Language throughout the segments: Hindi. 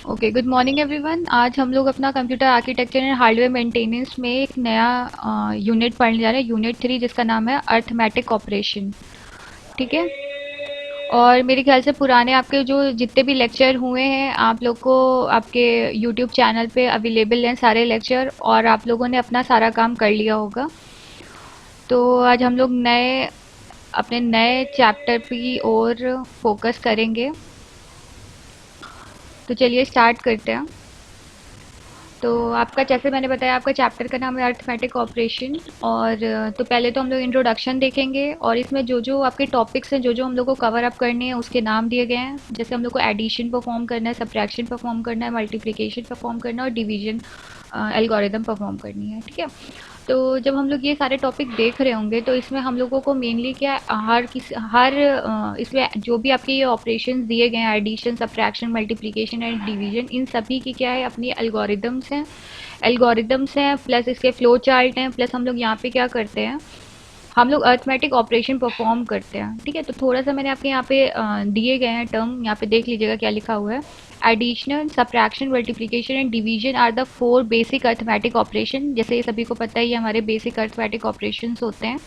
Okay, good morning everyone. आज हम लोग अपना computer architecture and hardware maintenance में एक नया यूनिट पढ़ने जा रहे हैं, यूनिट 3, जिसका नाम है अर्थमेटिक ऑपरेशन। ठीक है। और मेरे ख्याल से पुराने आपके जो जितने भी लेक्चर हुए हैं, आप लोग को आपके यूट्यूब चैनल पे अवेलेबल हैं सारे लेक्चर, और आप लोगों ने अपना सारा काम कर लिया होगा। तो आज हम लोग अपने नए चैप्टर की ओर फोकस करेंगे। तो चलिए स्टार्ट करते हैं। तो आपका, जैसे मैंने बताया, आपका चैप्टर का नाम है अर्थमेटिक ऑपरेशन। और तो पहले तो हम लोग इंट्रोडक्शन देखेंगे, और इसमें जो जो आपके टॉपिक्स हैं, जो जो हम लोग को कवर अप करने हैं, उसके नाम दिए गए हैं। जैसे हम लोग को एडिशन परफॉर्म करना है, सब्ट्रैक्शन परफॉर्म करना है, मल्टीप्लिकेशन परफॉर्म करना है, और डिवीजन एल्गोरिदम परफॉर्म करनी है। ठीक है। तो जब हम लोग ये सारे टॉपिक देख रहे होंगे, तो इसमें हम लोगों को मेनली क्या, इसमें जो भी आपके ये ऑपरेशंस दिए गए हैं, addition, subtraction, multiplication and division, इन सभी की क्या है, अपनी एल्गोरिदम्स हैं प्लस इसके फ्लो चार्ट हैं, प्लस हम लोग यहाँ पे क्या करते हैं, हम लोग अर्थमेटिक ऑपरेशन परफॉर्म करते हैं। ठीक है। तो थोड़ा सा मैंने आपके यहाँ पे दिए गए हैं टर्म, यहाँ पे देख लीजिएगा क्या लिखा हुआ है। Additional, subtraction, multiplication and division are the 4 basic arithmetic operation. जैसे ये सभी को पता है, ये हमारे बेसिक अर्थमेटिक ऑपरेशंस होते हैं।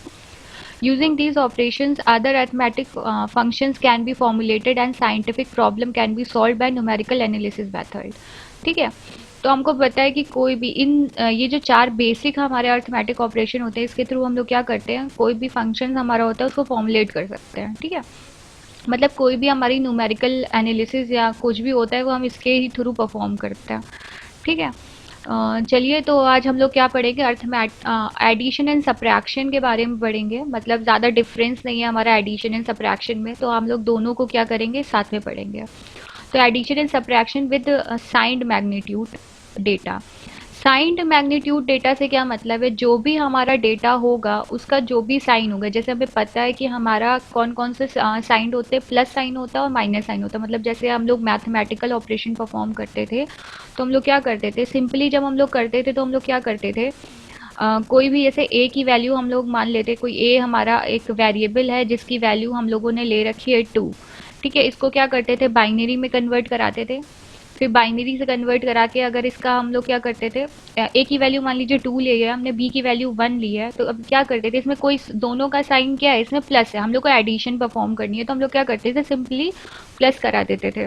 Using these operations, other arithmetic functions can be formulated and scientific problem can be solved by numerical analysis method. ठीक है। तो हमको पता है कि कोई भी ये जो 4 बेसिक हमारे अर्थमेटिक ऑपरेशन होते हैं, इसके थ्रू हम लोग क्या करते हैं, कोई भी फंक्शन हमारा होता है उसको फॉर्मुलेट कर सकते हैं। ठीक है। मतलब कोई भी हमारी न्यूमेरिकल एनालिसिस या कुछ भी होता है, वो हम इसके ही थ्रू परफॉर्म करते हैं। ठीक है। चलिए, तो आज हम लोग क्या पढ़ेंगे, एडिशन एंड सब्ट्रैक्शन के बारे में पढ़ेंगे। मतलब ज़्यादा डिफरेंस नहीं है हमारा एडिशन एंड सब्ट्रैक्शन में, तो हम लोग दोनों को क्या करेंगे, साथ में पढ़ेंगे। तो addition and subtraction with signed magnitude data. Signed magnitude data से क्या मतलब है, जो भी हमारा डेटा होगा उसका जो भी साइन होगा। जैसे हमें पता है कि हमारा कौन कौन से साइन होते हैं, प्लस साइन होता है और माइनस साइन होता है। मतलब जैसे हम लोग मैथमेटिकल ऑपरेशन परफॉर्म करते थे, तो हम लोग क्या करते थे, सिंपली जब हम लोग करते थे तो हम लोग क्या करते थे, कोई भी जैसे ए की वैल्यू हम लोग मान लेते, कोई ए हमारा एक वेरिएबल है जिसकी वैल्यू हम लोगों ने ले रखी है 2। ठीक है। इसको क्या करते थे, बाइनरी में कन्वर्ट कराते थे। फिर बाइनरी से कन्वर्ट करा के, अगर इसका हम लोग क्या करते थे, ए की वैल्यू मान लीजिए 2 ले गया हमने, बी की वैल्यू 1 ली है, तो अब क्या करते थे, इसमें कोई दोनों का साइन क्या है, इसमें प्लस है, हम लोग को एडिशन परफॉर्म करनी है, तो हम लोग क्या करते थे, सिंपली प्लस करा देते थे।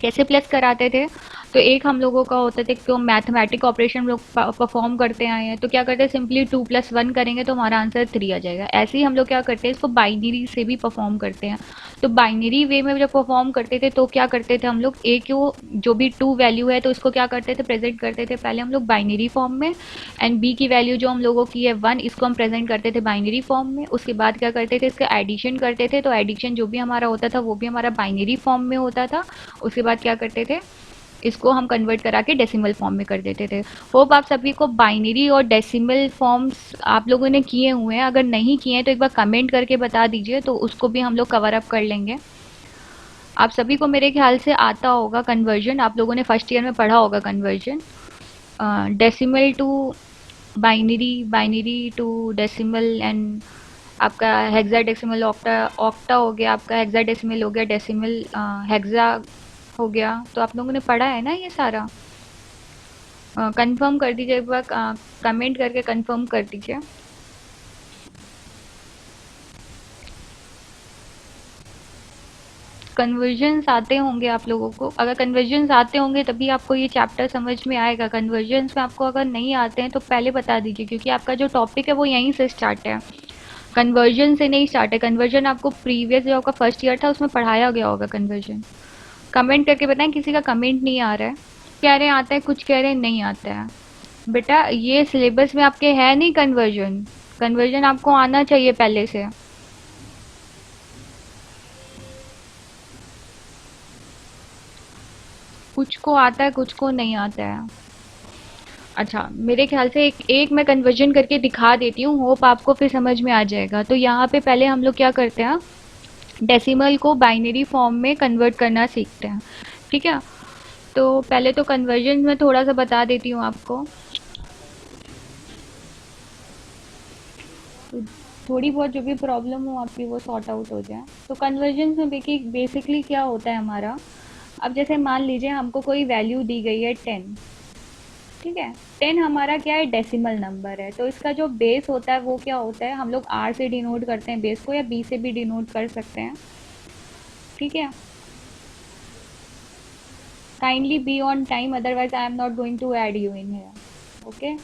कैसे प्लस कराते थे, तो एक हम लोगों का होता था, क्यों मैथमेटिक ऑपरेशन हम लोग परफॉर्म करते आए हैं, तो क्या करते हैं, सिंपली 2+1 करेंगे तो हमारा आंसर 3 आ जाएगा। ऐसे ही हम लोग क्या करते हैं, इसको बाइनरी से भी परफॉर्म करते हैं। तो बाइनरी वे में जब परफॉर्म करते थे, तो क्या करते थे हम लोग, ए को जो भी 2 वैल्यू है, तो इसको क्या करते थे, प्रेजेंट करते थे पहले हम लोग बाइनरी फॉर्म में, एंड बी की वैल्यू जो हम लोगों की है 1, इसको हम प्रेजेंट करते थे बाइनरी फॉर्म में। उसके बाद क्या करते थे, इसका एडिशन करते थे, तो एडिशन जो भी हमारा होता था वो भी हमारा बाइनरी फॉर्म में होता था। उसके बाद क्या करते थे, इसको हम कन्वर्ट करा के डेसिमल फॉर्म में कर देते थे। होप आप सभी को बाइनरी और डेसिमल फॉर्म्स आप लोगों ने किए हुए हैं। अगर नहीं किए हैं तो एक बार कमेंट करके बता दीजिए, तो उसको भी हम लोग कवर अप कर लेंगे। आप सभी को मेरे ख्याल से आता होगा कन्वर्जन, आप लोगों ने फर्स्ट ईयर में पढ़ा होगा conversion, decimal to binary, binary to decimal, and आपका हेक्साडेसिमल, ऑक्टा ऑक्टा हो गया, आपका हेक्साडेसिमल हो गया, डेसिमल हेक्सा हो गया। तो आप लोगों ने पढ़ा है ना ये सारा। कंफर्म कर दीजिए एक बार, कमेंट करके कंफर्म कर दीजिए। कन्वर्जन्स आते होंगे आप लोगों को, अगर कन्वर्जन्स आते होंगे तभी आपको ये चैप्टर समझ में आएगा। कन्वर्जन्स में आपको अगर नहीं आते हैं तो पहले बता दीजिए, क्योंकि आपका जो टॉपिक है वो यहीं से स्टार्ट है, कन्वर्जन से नहीं स्टार्ट है। कन्वर्जन आपको प्रीवियस जो आपका फर्स्ट ईयर था उसमें पढ़ाया गया होगा कन्वर्जन। कमेंट करके बताएं, किसी का कमेंट नहीं आ रहा है, कह रहे हैं आता है, कुछ कह रहे हैं नहीं आता है। बेटा ये सिलेबस में आपके है नहीं कन्वर्जन, कन्वर्जन आपको आना चाहिए पहले से। कुछ को आता है, कुछ को नहीं आता है। अच्छा, मेरे ख्याल से एक एक मैं कन्वर्जन करके दिखा देती हूँ, होप आपको फिर समझ में आ जाएगा। तो यहाँ पे पहले हम लोग क्या करते हैं, डेसिमल को बाइनरी फॉर्म में कन्वर्ट करना सीखते हैं। ठीक है। तो पहले तो कन्वर्जन में थोड़ा सा बता देती हूँ आपको, तो थोड़ी बहुत जो भी प्रॉब्लम हो आपकी वो सॉर्ट आउट हो जाए। तो कन्वर्जन में बेसिकली क्या होता है हमारा, अब जैसे मान लीजिए हमको कोई वैल्यू दी गई है 10, ठीक है। 10 हमारा क्या है, डेसिमल नंबर है, तो इसका जो बेस होता है वो क्या होता है, हम लोग आर से डिनोट करते हैं बेस को, या बी से भी डिनोट कर सकते हैं, ठीक है। Kindly be on time, otherwise I am not going to add you in here, okay.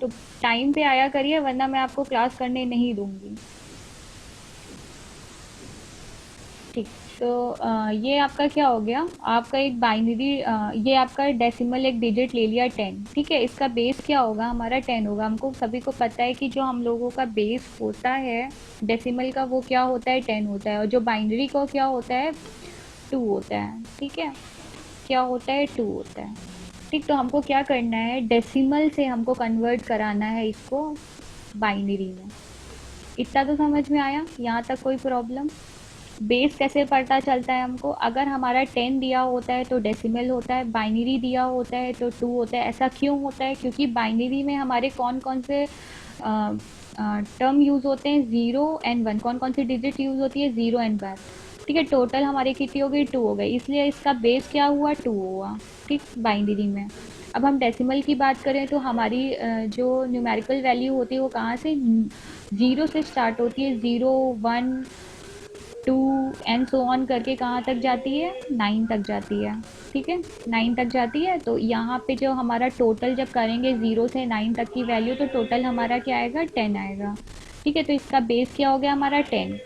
तो टाइम पे आया करिए, वरना मैं आपको क्लास करने नहीं दूंगी, ठीक। तो ये आपका क्या हो गया, आपका एक बाइनरी, ये आपका डेसिमल एक डिजिट ले लिया 10, ठीक है। इसका बेस क्या होगा, हमारा 10 होगा। हमको सभी को पता है कि जो हम लोगों का बेस होता है डेसिमल का, वो क्या होता है, 10 होता है, और जो बाइनरी का क्या होता है, 2 होता है, ठीक है। क्या होता है, 2 होता है, ठीक। तो हमको क्या करना है, डेसिमल से हमको कन्वर्ट कराना है इसको बाइनरी में। इतना तो समझ में आया, यहाँ तक कोई प्रॉब्लम। बेस कैसे पता चलता है हमको, अगर हमारा 10 दिया होता है तो डेसिमल होता है, बाइनरी दिया होता है तो 2 होता है। ऐसा क्यों होता है, क्योंकि बाइनरी में हमारे कौन कौन से टर्म यूज़ होते हैं, 0 और 1। कौन कौन सी डिजिट यूज़ होती है, 0 और 1, ठीक है। टोटल हमारी कितनी हो गई, 2 हो गई, इसलिए इसका बेस क्या हुआ, 2 हुआ, ठीक, बाइनरी में। अब हम डेसिमल की बात करें तो हमारी जो न्यूमेरिकल वैल्यू होती है वो कहाँ से, 0 से स्टार्ट होती है, 0, 1, 2 एंड सो ऑन करके कहाँ तक जाती है, 9 तक जाती है, ठीक है। 9 तक जाती है, तो यहाँ पे जो हमारा टोटल जब करेंगे 0 से 9 तक की वैल्यू, तो टोटल हमारा क्या आएगा, 10 आएगा, ठीक है। तो इसका बेस क्या हो गया, हमारा 10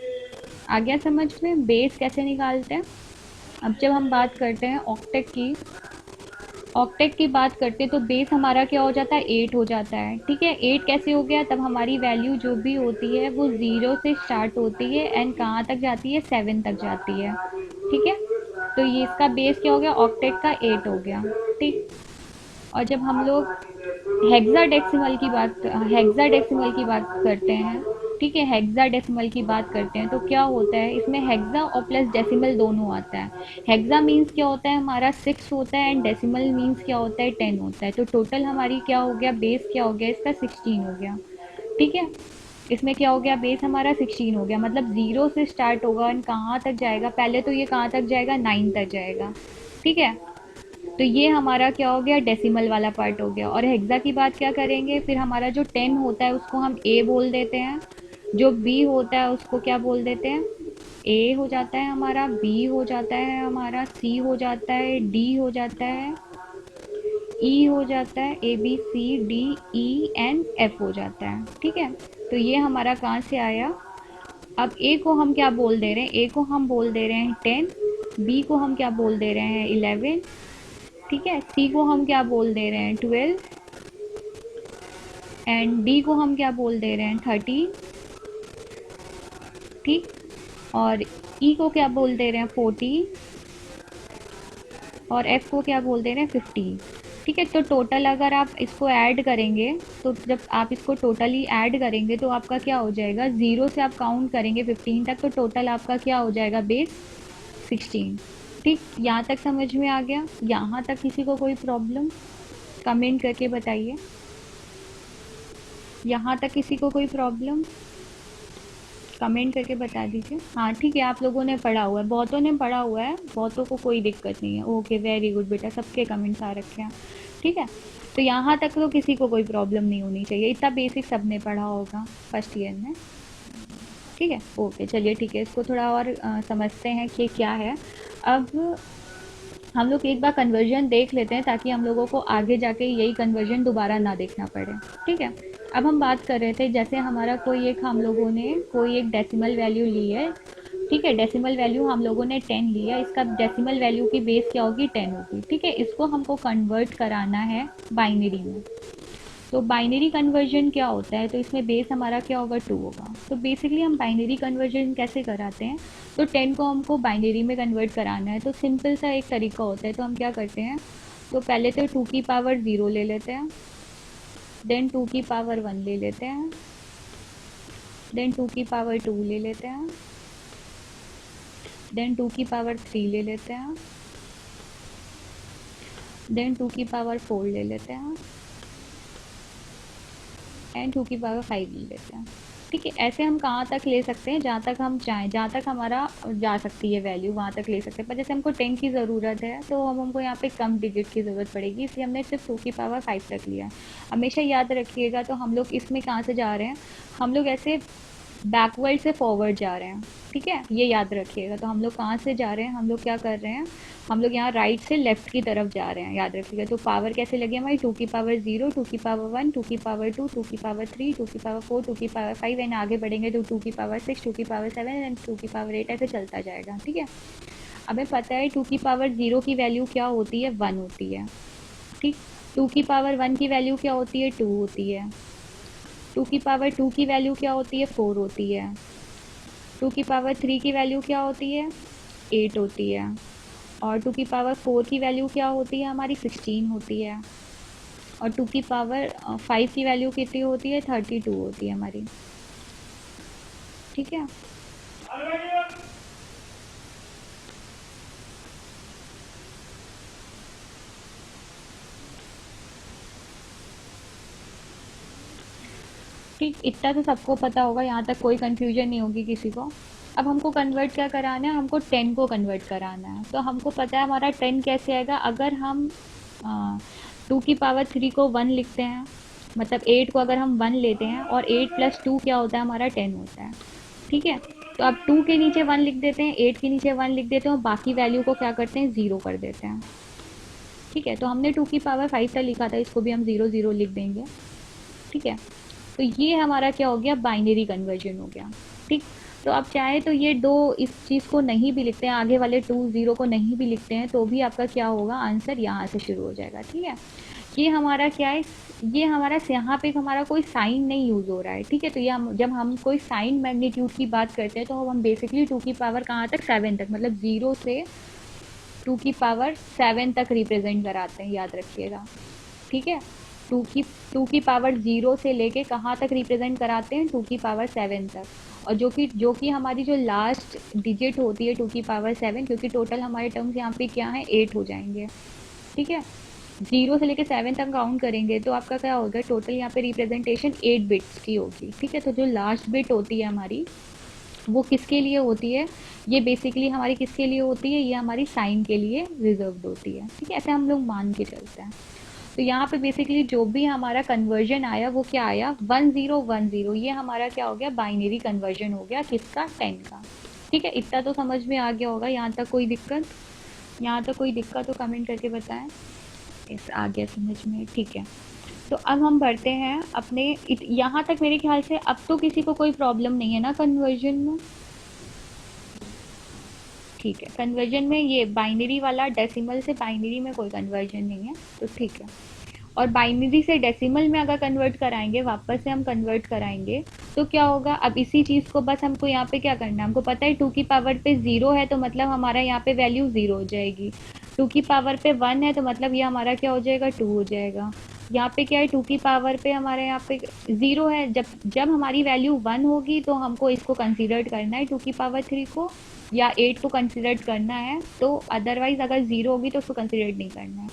आ गया। समझ में बेस कैसे निकालते हैं। अब जब हम बात करते हैं ऑक्टेट की, ऑक्टेट की बात करते हैं तो बेस हमारा क्या हो जाता है, 8 हो जाता है, ठीक है। 8 कैसे हो गया, तब हमारी वैल्यू जो भी होती है वो 0 से स्टार्ट होती है एंड कहाँ तक जाती है, 7 तक जाती है, ठीक है। तो ये इसका बेस क्या हो गया, ऑक्टेट का 8 हो गया, ठीक। और जब हम लोग हेक्साडेसिमल की बात करते हैं, ठीक है, हेक्साडेसिमल की बात करते हैं तो क्या होता है, इसमें हेक्सा और प्लस डेसिमल दोनों आता है। हेक्सा मीन्स क्या होता है, हमारा 6 होता है, एंड डेसिमल मीन्स क्या होता है, 10 होता है। तो टोटल हमारी क्या हो गया, बेस क्या हो गया इसका, 16 हो गया, ठीक है। इसमें क्या हो गया, बेस हमारा 16 हो गया, मतलब 0 से स्टार्ट होगा एंड कहाँ तक जाएगा, पहले तो ये कहाँ तक जाएगा, 9 तक जाएगा, ठीक है। तो ये हमारा क्या हो गया, डेसिमल वाला पार्ट हो गया। और हेक्सा की बात क्या करेंगे, फिर हमारा जो 10 होता है उसको हम ए बोल देते हैं, जो बी होता है उसको क्या बोल देते हैं, ए हो जाता है हमारा, बी हो जाता है हमारा, सी हो जाता है, डी हो जाता है, ई हो जाता है, A B C D E and F हो जाता है, ठीक है। तो ये हमारा कहाँ से आया। अब ए को हम क्या बोल दे रहे हैं, ए को हम बोल दे रहे हैं 10, बी को हम क्या बोल दे रहे हैं, 11, ठीक है। सी को हम क्या बोल दे रहे हैं, 12, एंड डी को हम क्या बोल दे रहे हैं, 13, ठीक। और ई को क्या बोल दे रहे हैं, 14, और एफ को क्या बोल दे रहे हैं, 15, ठीक है। तो टोटल अगर आप इसको ऐड करेंगे, तो जब आप इसको टोटली ऐड करेंगे तो आपका क्या हो जाएगा, 0 से आप काउंट करेंगे 15 तक, तो टोटल आपका क्या हो जाएगा, बेस 16, ठीक। यहाँ तक समझ में आ गया, यहाँ तक किसी को कोई प्रॉब्लम, कमेंट करके बताइए। यहाँ तक किसी को कोई प्रॉब्लम, कमेंट करके बता दीजिए। हाँ ठीक है, आप लोगों ने पढ़ा हुआ है, बहुतों ने पढ़ा हुआ है, बहुतों को कोई दिक्कत नहीं है, ओके वेरी गुड बेटा, सबके कमेंट्स आ रखे हैं, ठीक है। तो यहाँ तक तो किसी को कोई प्रॉब्लम नहीं होनी चाहिए, इतना बेसिक सबने पढ़ा होगा फर्स्ट ईयर में, ठीक है। ओके चलिए ठीक है, इसको थोड़ा और समझते हैं कि क्या है। अब हम लोग एक बार कन्वर्जन देख लेते हैं, ताकि हम लोगों को आगे जाके यही कन्वर्जन दोबारा ना देखना पड़े, ठीक है। अब हम बात कर रहे थे, जैसे हमारा कोई एक, हम लोगों ने कोई एक डेसिमल वैल्यू ली है, ठीक है। डेसिमल वैल्यू हम लोगों ने 10 लिया, इसका डेसिमल वैल्यू की बेस क्या होगी, 10 होगी, ठीक है। इसको हमको कन्वर्ट कराना है बाइनरी में। तो बाइनरी कन्वर्जन क्या होता है, तो इसमें बेस हमारा क्या होगा, 2 होगा। तो बेसिकली हम बाइनरी कन्वर्जन कैसे कराते हैं, तो 10 को हमको बाइनरी में कन्वर्ट कराना है, तो सिंपल सा एक तरीका होता है। तो हम क्या करते हैं, तो पहले तो 2 की पावर 0 ले लेते हैं, देन 2 की पावर 1 ले लेते हैं, देन 2 की पावर 2 ले लेते हैं, देन 2 की पावर 3 ले लेते हैं, देन 2 की पावर 4 ले लेते हैं, एंड 2 की पावर 5 ले लेते हैं, ठीक है, ऐसे हम कहाँ तक ले सकते हैं, जहाँ तक हम चाहें, जहाँ तक हमारा जा सकती है वैल्यू वहाँ तक ले सकते हैं। पर जैसे हमको 10 की ज़रूरत है तो हमको यहाँ पे कम डिजिट की ज़रूरत पड़ेगी, इसलिए हमने सिर्फ 2 की पावर 5 तक लिया है। हमेशा याद रखिएगा, तो हम लोग इसमें कहाँ से जा रहे हैं, हम लोग ऐसे बैकवर्ड से फॉरवर्ड जा रहे हैं। ठीक है, ये याद रखिएगा। तो हम लोग कहाँ से जा रहे हैं, हम लोग क्या कर रहे हैं, हम लोग यहाँ राइट से लेफ्ट की तरफ जा रहे हैं, याद रखिएगा। तो पावर कैसे लगी हमारी, 2 की पावर 0, 2 की पावर 1, 2 की पावर 2, 2 की पावर 3, 2 की पावर 4, 2 की पावर 5, एंड आगे बढ़ेंगे तो 2 की पावर 6, 2 की पावर 7 एंड 2 की पावर 8, ऐसे चलता जाएगा। ठीक है, हमें पता है 2 की पावर 0 की वैल्यू क्या होती है, 1 होती है। ठीक, 2 की पावर 1 की वैल्यू क्या होती है, 2 होती है। 2 की पावर 2 की वैल्यू क्या होती है, 4 होती है। 2 की पावर 3 की वैल्यू क्या होती है, 8 होती है। और 2 की पावर 4 की वैल्यू क्या होती है हमारी, 16 होती है। और 2 की पावर 5 की वैल्यू कितनी होती है, 32 होती है हमारी। ठीक है, ठीक, इतना तो सबको पता होगा, यहाँ तक कोई कंफ्यूजन नहीं होगी किसी को। अब हमको कन्वर्ट क्या कराना है, हमको 10 को कन्वर्ट कराना है। तो हमको पता है हमारा 10 कैसे आएगा, अगर हम 2 की पावर 3 को 1 लिखते हैं, मतलब 8 को अगर हम 1 लेते हैं, और 8 प्लस 2 क्या होता है हमारा, 10 होता है। ठीक है, तो अब 2 के नीचे 1 लिख देते हैं, 8 के नीचे 1 लिख देते हैं, और बाकी वैल्यू को क्या करते हैं, 0 कर देते हैं। ठीक है, तो हमने 2 की पावर 5 का लिखा था, इसको भी हम 0 0 लिख देंगे। ठीक है, तो ये हमारा क्या हो गया, बाइनरी कन्वर्जन हो गया। ठीक, तो आप चाहे तो ये दो इस चीज़ को नहीं भी लिखते हैं, आगे वाले 2 0 को नहीं भी लिखते हैं, तो भी आपका क्या होगा, आंसर यहाँ से शुरू हो जाएगा। ठीक है, ये हमारा क्या है, ये हमारा यहाँ पे हमारा कोई साइन नहीं यूज़ हो रहा है। ठीक है, तो ये जब हम कोई साइन मैग्नीट्यूड की बात करते हैं, तो हम बेसिकली 2 की पावर कहाँ तक, 7 तक, मतलब 0 से 2 की पावर 7 तक रिप्रेजेंट कराते हैं, याद रखिएगा। ठीक है, टू की 2 की पावर 0 से लेके कहाँ तक रिप्रेजेंट कराते हैं, 2 की पावर 7 तक। और जो कि हमारी जो लास्ट डिजिट होती है 2 की पावर 7, क्योंकि टोटल हमारे टर्म्स यहाँ पे क्या है, 8 हो जाएंगे। ठीक है, 0 से लेके 7 तक काउंट करेंगे तो आपका क्या होगा, टोटल यहाँ पे रिप्रेजेंटेशन 8 बिट्स की होगी। ठीक है, तो जो लास्ट बिट होती है हमारी, वो किसके लिए होती है, ये बेसिकली हमारी किसके लिए होती है, ये हमारी साइन के लिए रिजर्व्ड होती है। ठीक है, ऐसे हम लोग मान के चलते हैं। तो यहाँ पे बेसिकली जो भी हमारा कन्वर्जन आया वो क्या आया, 1010, ये हमारा क्या हो गया, बाइनरी कन्वर्जन हो गया, किसका, 10 का। ठीक है, इतना तो समझ में आ गया होगा, यहाँ तक कोई दिक्कत, यहाँ तक कोई दिक्कत तो कमेंट करके बताएं। इस आ गया समझ में, ठीक है। तो अब हम बढ़ते हैं अपने यहाँ तक, मेरे ख्याल से अब तो किसी को कोई प्रॉब्लम नहीं है ना कन्वर्जन में। ठीक है, कन्वर्जन में ये बाइनरी वाला, डेसिमल से बाइनरी में कोई कन्वर्जन नहीं है, तो ठीक है। और बाइनरी से डेसिमल में अगर कन्वर्ट कराएंगे, वापस से हम कन्वर्ट कराएंगे, तो क्या होगा, अब इसी चीज़ को बस हमको यहाँ पे क्या करना है, हमको पता है 2 की पावर पे 0 है, तो मतलब हमारा यहाँ पे वैल्यू 0 हो जाएगी। 2 की पावर पे 1 है, तो मतलब ये हमारा क्या हो जाएगा, 2 हो जाएगा। यहाँ पे क्या है, 2 की पावर पे हमारे यहाँ पे 0 है, जब जब हमारी वैल्यू 1 होगी तो हमको इसको कंसिडर करना है 2 की पावर 3 को, या 8 को कंसिडर करना है। तो अदरवाइज अगर 0 होगी तो उसको कंसिडर नहीं करना है।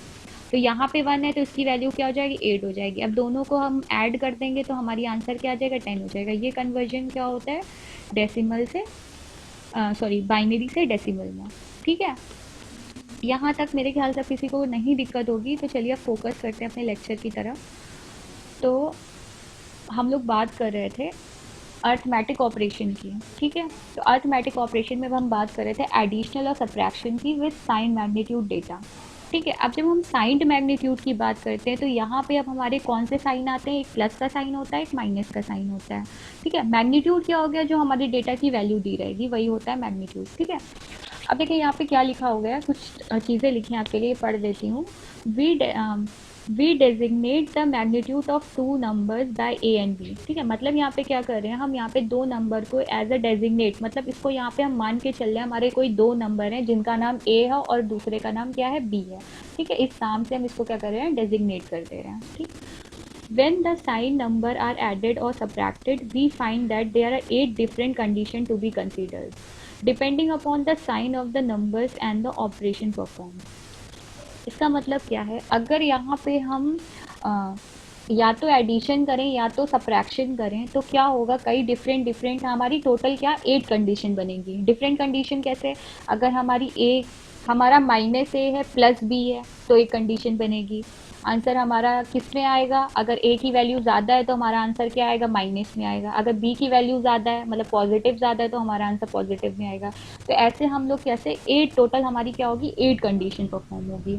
तो यहाँ पे 1 है तो इसकी वैल्यू क्या हो जाएगी, 8 हो जाएगी। अब दोनों को हम ऐड कर देंगे तो हमारी आंसर क्या आ जाएगा, 10 हो जाएगा। ये कन्वर्जन क्या होता है, डेसिमल से सॉरी बाइनरी से डेसिमल में। ठीक है, यहाँ तक मेरे ख्याल से किसी को नहीं दिक्कत होगी, तो चलिए अब फोकस करते हैं अपने लेक्चर की तरफ। तो हम लोग बात कर रहे थे अर्थमेटिक ऑपरेशन की। ठीक है, तो अर्थमेटिक ऑपरेशन में हम बात कर रहे थे एडिशनल और सब्ट्रैक्शन की विद साइन मैग्नीट्यूड डेटा। ठीक है, अब जब हम साइंड मैग्नीट्यूड की बात करते हैं, तो यहाँ पे अब हमारे कौन से साइन आते हैं, एक प्लस का साइन होता है, एक माइनस का साइन होता है। ठीक है, मैग्नीट्यूड क्या हो गया, जो हमारे डेटा की वैल्यू दी रहेगी वही होता है मैग्नीट्यूड। ठीक है, अब देखिए यहाँ पे क्या लिखा हुआ है, कुछ चीज़ें लिखी हैं आपके लिए, पढ़ देती हूँ। We we designate the magnitude of two numbers by A and B. ठीक है, मतलब यहाँ पे क्या कर रहे हैं, हम यहाँ पे दो नंबर को एज अ डेजिग्नेट, मतलब इसको यहाँ पे हम मान के चल रहे हैं हमारे कोई दो नंबर हैं जिनका नाम ए है और दूसरे का नाम क्या है, बी है। ठीक है, इस नाम से हम इसको क्या कर रहे हैं, डेजिग्नेट कर दे रहे हैं। ठीक, when the sign number are added or subtracted, we find that there are 8 different conditions to be considered depending upon the sign of the numbers and the operation performed। इसका मतलब क्या है, अगर यहाँ पे हम या तो एडिशन करें या तो सब्ट्रैक्शन करें, तो क्या होगा, कई डिफरेंट डिफरेंट हमारी टोटल क्या 8 कंडीशन बनेगी। डिफरेंट कंडीशन कैसे, अगर हमारी ए हमारा माइनस ए है प्लस बी है तो एक कंडीशन बनेगी। आंसर हमारा किस में आएगा, अगर ए की वैल्यू ज़्यादा है तो हमारा आंसर क्या आएगा, माइनस में आएगा। अगर बी की वैल्यू ज़्यादा है मतलब पॉजिटिव ज़्यादा है तो हमारा आंसर पॉजिटिव में आएगा। तो ऐसे हम लोग कैसे 8 टोटल हमारी क्या होगी, 8 कंडीशन परफॉर्म होगी।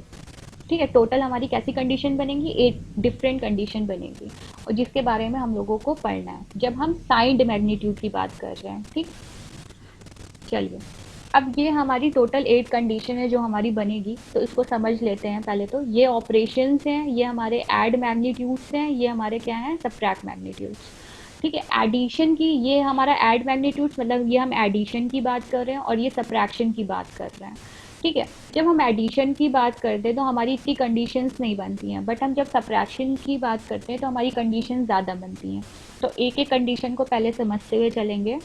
ठीक है, टोटल हमारी कैसी कंडीशन बनेंगी, 8 डिफरेंट कंडीशन बनेगी, और जिसके बारे में हम लोगों को पढ़ना है जब हम साइंड मैग्नीट्यूड की बात कर रहे हैं। ठीक, चलिए अब ये हमारी टोटल 8 कंडीशन है जो हमारी बनेगी, तो इसको समझ लेते हैं। पहले तो ये ऑपरेशंस हैं, ये हमारे ऐड मैग्नीट्यूड्स हैं, ये हमारे क्या हैं, सब्ट्रैक्ट मैग्नीट्यूड्स। ठीक है, एडिशन की, ये हमारा ऐड मैग्नीट्यूड्स मतलब ये हम एडिशन की बात कर रहे हैं, और ये सब्ट्रैक्शन की बात कर रहे हैं। ठीक है, जब हम एडिशन की बात करते हैं तो हमारी इतनी कंडीशंस नहीं बनती हैं, बट हम जब सब्ट्रैक्शन की बात करते हैं तो हमारी कंडीशन ज़्यादा बनती हैं। तो एक एक कंडीशन को पहले समझते हुए चलेंगे।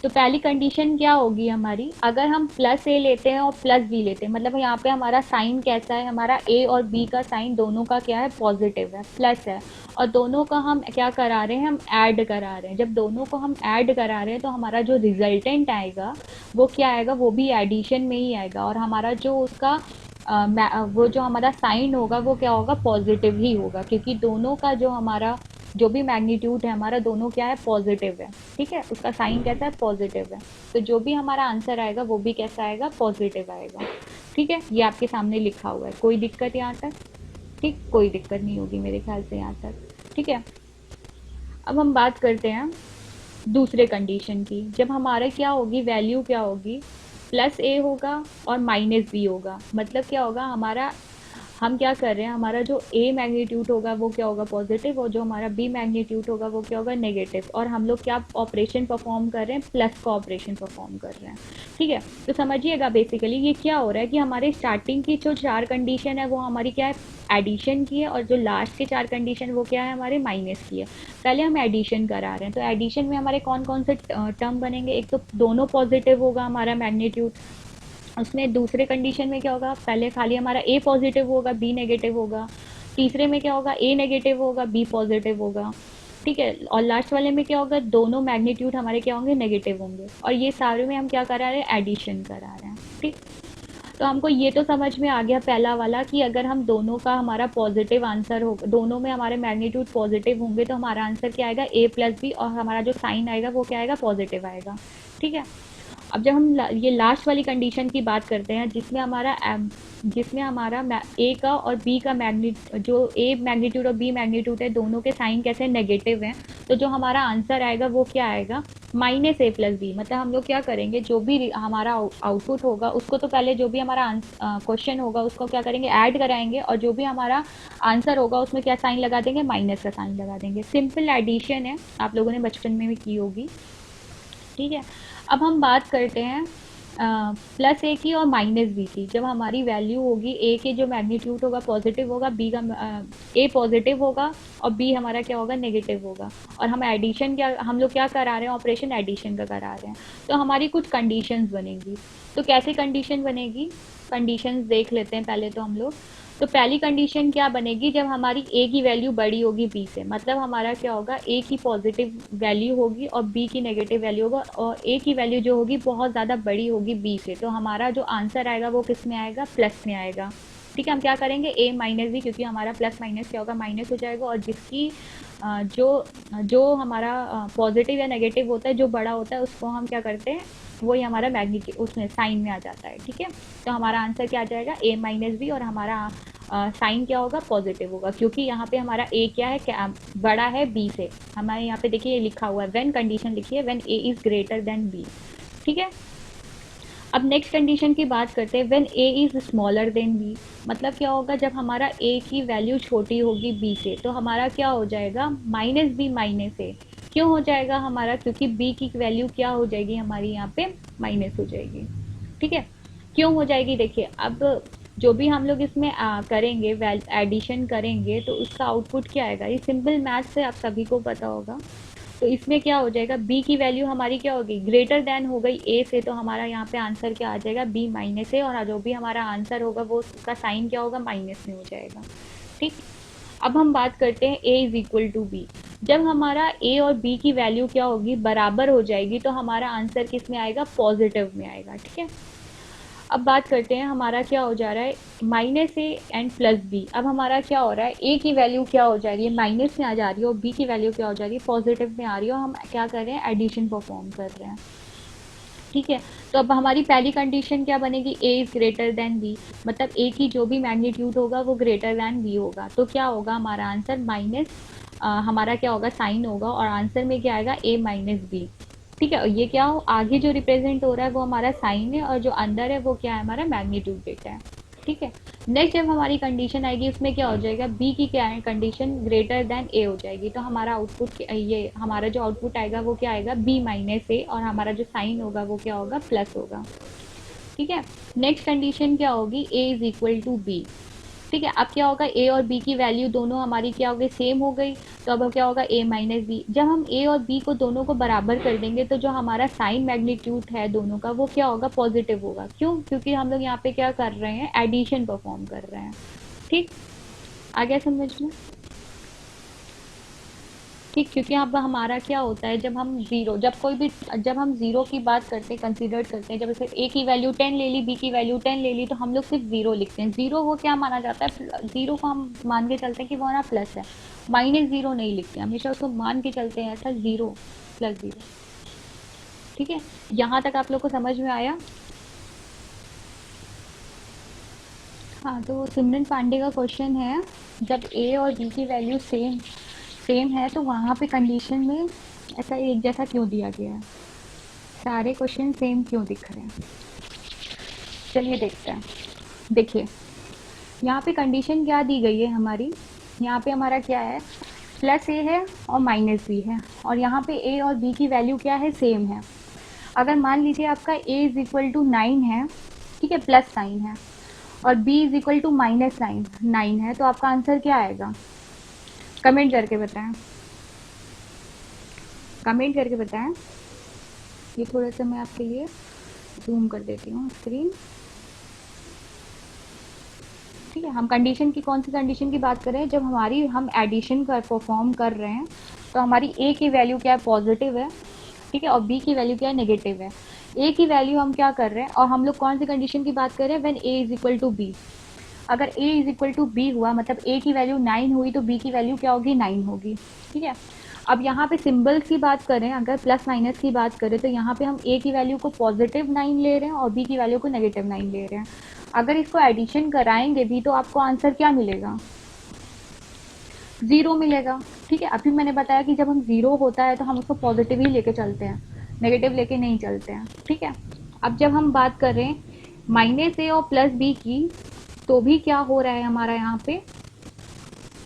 तो पहली कंडीशन क्या होगी हमारी, अगर हम प्लस ए लेते हैं और प्लस बी लेते हैं, मतलब यहाँ पे हमारा साइन कैसा है, हमारा ए और बी का साइन दोनों का क्या है, पॉजिटिव है, प्लस है, और दोनों का हम क्या करा रहे हैं, हम ऐड करा रहे हैं। जब दोनों को हम ऐड करा रहे हैं तो हमारा जो रिजल्टेंट आएगा वो क्या आएगा, वो भी एडिशन में ही आएगा, और हमारा जो उसका वो जो हमारा साइन होगा वो क्या होगा, पॉजिटिव ही होगा, क्योंकि दोनों का जो हमारा जो भी मैग्नीट्यूड है हमारा दोनों क्या है, पॉजिटिव है। ठीक है, उसका साइन कैसा है, पॉजिटिव है, तो जो भी हमारा आंसर आएगा वो भी कैसा आएगा, पॉजिटिव आएगा। ठीक है, ये आपके सामने लिखा हुआ है, कोई दिक्कत यहाँ तक। ठीक, कोई दिक्कत नहीं होगी मेरे ख्याल से यहाँ तक। ठीक है, अब हम बात करते हैं दूसरे कंडीशन की। जब हमारा क्या होगी, वैल्यू क्या होगी, प्लस ए होगा और माइनस बी होगा, मतलब क्या होगा हमारा, हम क्या कर रहे हैं, हमारा जो ए मैग्नीट्यूड होगा वो क्या होगा, पॉजिटिव, और जो हमारा बी मैग्नीट्यूड होगा वो क्या होगा, नेगेटिव, और हम लोग क्या ऑपरेशन परफॉर्म कर रहे हैं, प्लस का ऑपरेशन परफॉर्म कर रहे हैं। ठीक है, तो समझिएगा बेसिकली ये क्या हो रहा है कि हमारे स्टार्टिंग की जो 4 कंडीशन है वो हमारी क्या है, एडिशन की है, और जो लास्ट के 4 कंडीशन वो क्या है, हमारे माइनस की है। पहले हम एडिशन करा रहे हैं, तो एडिशन में हमारे कौन कौन से टर्म बनेंगे, एक तो दोनों पॉजिटिव होगा हमारा मैग्नीट्यूड, उसमें दूसरे कंडीशन में क्या होगा, पहले खाली हमारा ए पॉजिटिव होगा बी नेगेटिव होगा, तीसरे में क्या होगा, ए नेगेटिव होगा बी पॉजिटिव होगा। ठीक है, और लास्ट वाले में क्या होगा, दोनों मैग्नीट्यूड हमारे क्या होंगे, नेगेटिव होंगे, और ये सारे में हम क्या करा रहे हैं, एडिशन करा रहे हैं। ठीक, तो हमको ये तो समझ में आ गया पहला वाला कि अगर हम दोनों का हमारा पॉजिटिव आंसर हो, दोनों में हमारे मैग्नीट्यूड पॉजिटिव होंगे तो हमारा आंसर क्या आएगा, ए प्लस बी, और हमारा जो साइन आएगा वो क्या आएगा, पॉजिटिव आएगा। ठीक है, अब जब हम ये लास्ट वाली कंडीशन की बात करते हैं जिसमें हमारा ए का और बी का जो ए मैग्नीट्यूड और बी मैग्नीट्यूड है दोनों के साइन कैसे नेगेटिव हैं, तो जो हमारा आंसर आएगा वो क्या आएगा, माइनस ए प्लस बी। मतलब हम लोग क्या करेंगे, जो भी हमारा आउटपुट होगा उसको तो पहले जो भी हमारा क्वेश्चन होगा उसको क्या करेंगे, ऐड कराएंगे, और जो भी हमारा आंसर होगा उसमें क्या साइन लगा देंगे, माइनस का साइन लगा देंगे। सिंपल एडिशन है, आप लोगों ने बचपन में भी की होगी। ठीक है, अब हम बात करते हैं प्लस ए की और माइनस बी की। जब हमारी वैल्यू होगी, ए के जो मैग्नीट्यूड होगा पॉजिटिव होगा, बी का ए पॉजिटिव होगा और बी हमारा क्या होगा, नेगेटिव होगा, और हम एडिशन क्या, हम लोग क्या करा रहे हैं, ऑपरेशन एडिशन का करा रहे हैं, तो हमारी कुछ कंडीशंस बनेंगी। तो कैसे कंडीशन बनेगी, कंडीशंस देख लेते हैं पहले तो हम लोग। तो पहली कंडीशन क्या बनेगी, जब हमारी ए की वैल्यू बड़ी होगी बी से, मतलब हमारा क्या होगा, ए की पॉजिटिव वैल्यू होगी और बी की नेगेटिव वैल्यू होगा, और ए की वैल्यू जो होगी बहुत ज़्यादा बड़ी होगी बी से, तो हमारा जो आंसर आएगा वो किस में आएगा, प्लस में आएगा। ठीक है, हम क्या करेंगे, ए माइनस बी, क्योंकि हमारा प्लस माइनस क्या होगा, माइनस हो जाएगा, और जिसकी जो जो हमारा पॉजिटिव या नेगेटिव होता है, जो बड़ा होता है उसको हम क्या करते हैं, वही हमारा मैग्नीट्यूड उसमें साइन में आ जाता है। ठीक है, तो हमारा आंसर क्या आ जाएगा, ए माइनस बी, और हमारा साइन क्या होगा, पॉजिटिव होगा, क्योंकि यहाँ पे हमारा ए क्या है, क्या बड़ा है बी से। हमारे यहाँ पे देखिए ये लिखा हुआ है, व्हेन कंडीशन लिखी है, when A is greater than B. ठीक है, अब नेक्स्ट कंडीशन की बात करते हैं, when A is smaller than B. मतलब क्या होगा, जब हमारा ए की वैल्यू छोटी होगी बी से, तो हमारा क्या हो जाएगा, माइनस बी माइनस ए। क्यों हो जाएगा हमारा, क्योंकि बी की वैल्यू क्या हो जाएगी हमारी यहाँ पे, माइनस हो जाएगी। ठीक है, क्यों हो जाएगी, देखिए अब जो भी हम लोग इसमें करेंगे, एडिशन करेंगे, तो उसका आउटपुट क्या आएगा, ये सिंपल मैथ से आप सभी को पता होगा। तो इसमें क्या हो जाएगा, बी की वैल्यू हमारी क्या होगी, ग्रेटर देन हो गई ए से, तो हमारा यहाँ पे आंसर क्या आ जाएगा, बी माइनस ए, और जो भी हमारा आंसर होगा वो उसका साइन क्या होगा, माइनस में हो जाएगा। ठीक, अब हम बात करते हैं a is equal to B. जब हमारा a और b की वैल्यू क्या होगी, बराबर हो जाएगी, तो हमारा आंसर किस में आएगा, पॉजिटिव में आएगा। ठीक है, अब बात करते हैं हमारा क्या हो जा रहा है, minus A and plus B. अब हमारा क्या हो रहा है, ए की वैल्यू क्या हो जा रही है, माइनस में आ जा रही है, और बी की वैल्यू क्या हो जा रही है, पॉजिटिव में आ रही है, और हम क्या कर रहे हैं, एडिशन परफॉर्म कर रहे हैं। ठीक है, तो अब हमारी पहली कंडीशन क्या बनेगी, ए इज ग्रेटर देन बी, मतलब ए की जो भी मैग्नीट्यूड होगा वो ग्रेटर देन बी होगा, तो क्या होगा हमारा आंसर, माइनस हमारा क्या होगा, साइन होगा, और आंसर में क्या आएगा, ए माइनस बी। ठीक है, और ये क्या हो, आगे जो रिप्रेजेंट हो रहा है वो हमारा साइन है, और जो अंदर है वो क्या है, हमारा मैग्नीट्यूड डेटा है। ठीक है, नेक्स्ट जब हमारी कंडीशन आएगी उसमें क्या हो जाएगा, बी की क्या है कंडीशन, ग्रेटर देन ए हो जाएगी, तो हमारा आउटपुट, ये हमारा जो आउटपुट आएगा वो क्या आएगा, बी माइनस ए, और हमारा जो साइन होगा वो क्या होगा, प्लस होगा। ठीक है, नेक्स्ट कंडीशन क्या होगी, ए इज इक्वल टू बी। ठीक है, अब क्या होगा, ए और बी की वैल्यू दोनों हमारी क्या हो गई, सेम हो गई, तो अब क्या होगा, ए माइनस बी। जब हम ए और बी को दोनों को बराबर कर देंगे तो जो हमारा साइन मैग्नीट्यूड है दोनों का वो क्या होगा, पॉजिटिव होगा। क्यों, क्योंकि हम लोग यहाँ पे क्या कर रहे हैं, एडिशन परफॉर्म कर रहे हैं। ठीक, आ गया समझ में। ठीक, क्योंकि अब हमारा क्या होता है, जब हम जीरो, जब कोई भी, जब हम जीरो की बात करते हैं, कंसीडर करते हैं, जब सिर्फ ए की वैल्यू 10 ले ली, बी की वैल्यू 10 ले ली, तो हम लोग सिर्फ जीरो लिखते हैं। जीरो वो क्या माना जाता है, जीरो को हम मान के चलते हैं कि वो हमारा प्लस है, माइनस जीरो नहीं लिखते, हमेशा उसको मान के चलते हैं ऐसा, जीरो प्लस जीरो। ठीक है, यहाँ तक आप लोग को समझ में आया। हाँ, तो सिमरन पांडे का क्वेश्चन है, जब ए और बी की वैल्यू सेम सेम है तो वहाँ पे कंडीशन में ऐसा एक जैसा क्यों दिया गया है, सारे क्वेश्चन सेम क्यों दिख रहे हैं। चलिए देखते हैं। देखिए, यहाँ पे कंडीशन क्या दी गई है हमारी, यहाँ पे हमारा क्या है, प्लस ए है और माइनस बी है, और यहाँ पे ए और बी की वैल्यू क्या है, सेम है। अगर मान लीजिए आपका ए इज इक्वल टू 9 है, ठीक है, प्लस साइन है, और B is equal to minus 9 है, तो आपका आंसर क्या आएगा, कमेंट करके बताएं, कमेंट करके बताएं। ये थोड़ा सा मैं आपके लिए जूम कर देती हूँ स्क्रीन। ठीक है, हम कंडीशन की, कौन सी कंडीशन की बात कर रहे हैं, जब हमारी हम एडिशन कर परफॉर्म कर रहे हैं तो हमारी ए की वैल्यू क्या है, पॉजिटिव है। ठीक है, और बी की वैल्यू क्या है, नेगेटिव है। ए की वैल्यू हम क्या कर रहे हैं, और हम लोग कौन सी कंडीशन की बात कर रहे हैं, when A is equal to B. अगर A is equal to B हुआ, मतलब ए की वैल्यू 9 हुई, तो बी की वैल्यू क्या होगी, 9 होगी। ठीक है, अब यहाँ पे सिंबल्स की बात करें, अगर प्लस माइनस की बात करें, तो यहाँ पे हम ए की वैल्यू को पॉजिटिव 9 ले रहे हैं और बी की वैल्यू को नेगेटिव 9 ले रहे हैं। अगर इसको एडिशन कराएंगे भी तो आपको आंसर क्या मिलेगा, ज़ीरो मिलेगा। ठीक है, अभी मैंने बताया कि जब हम ज़ीरो होता है तो हम उसको पॉजिटिव ही लेके चलते हैं, नेगेटिव लेके नहीं चलते हैं। ठीक है, अब जब हम बात कर रहे हैं माइनस ए और प्लस बी की, तो भी क्या हो रहा है हमारा यहाँ पे,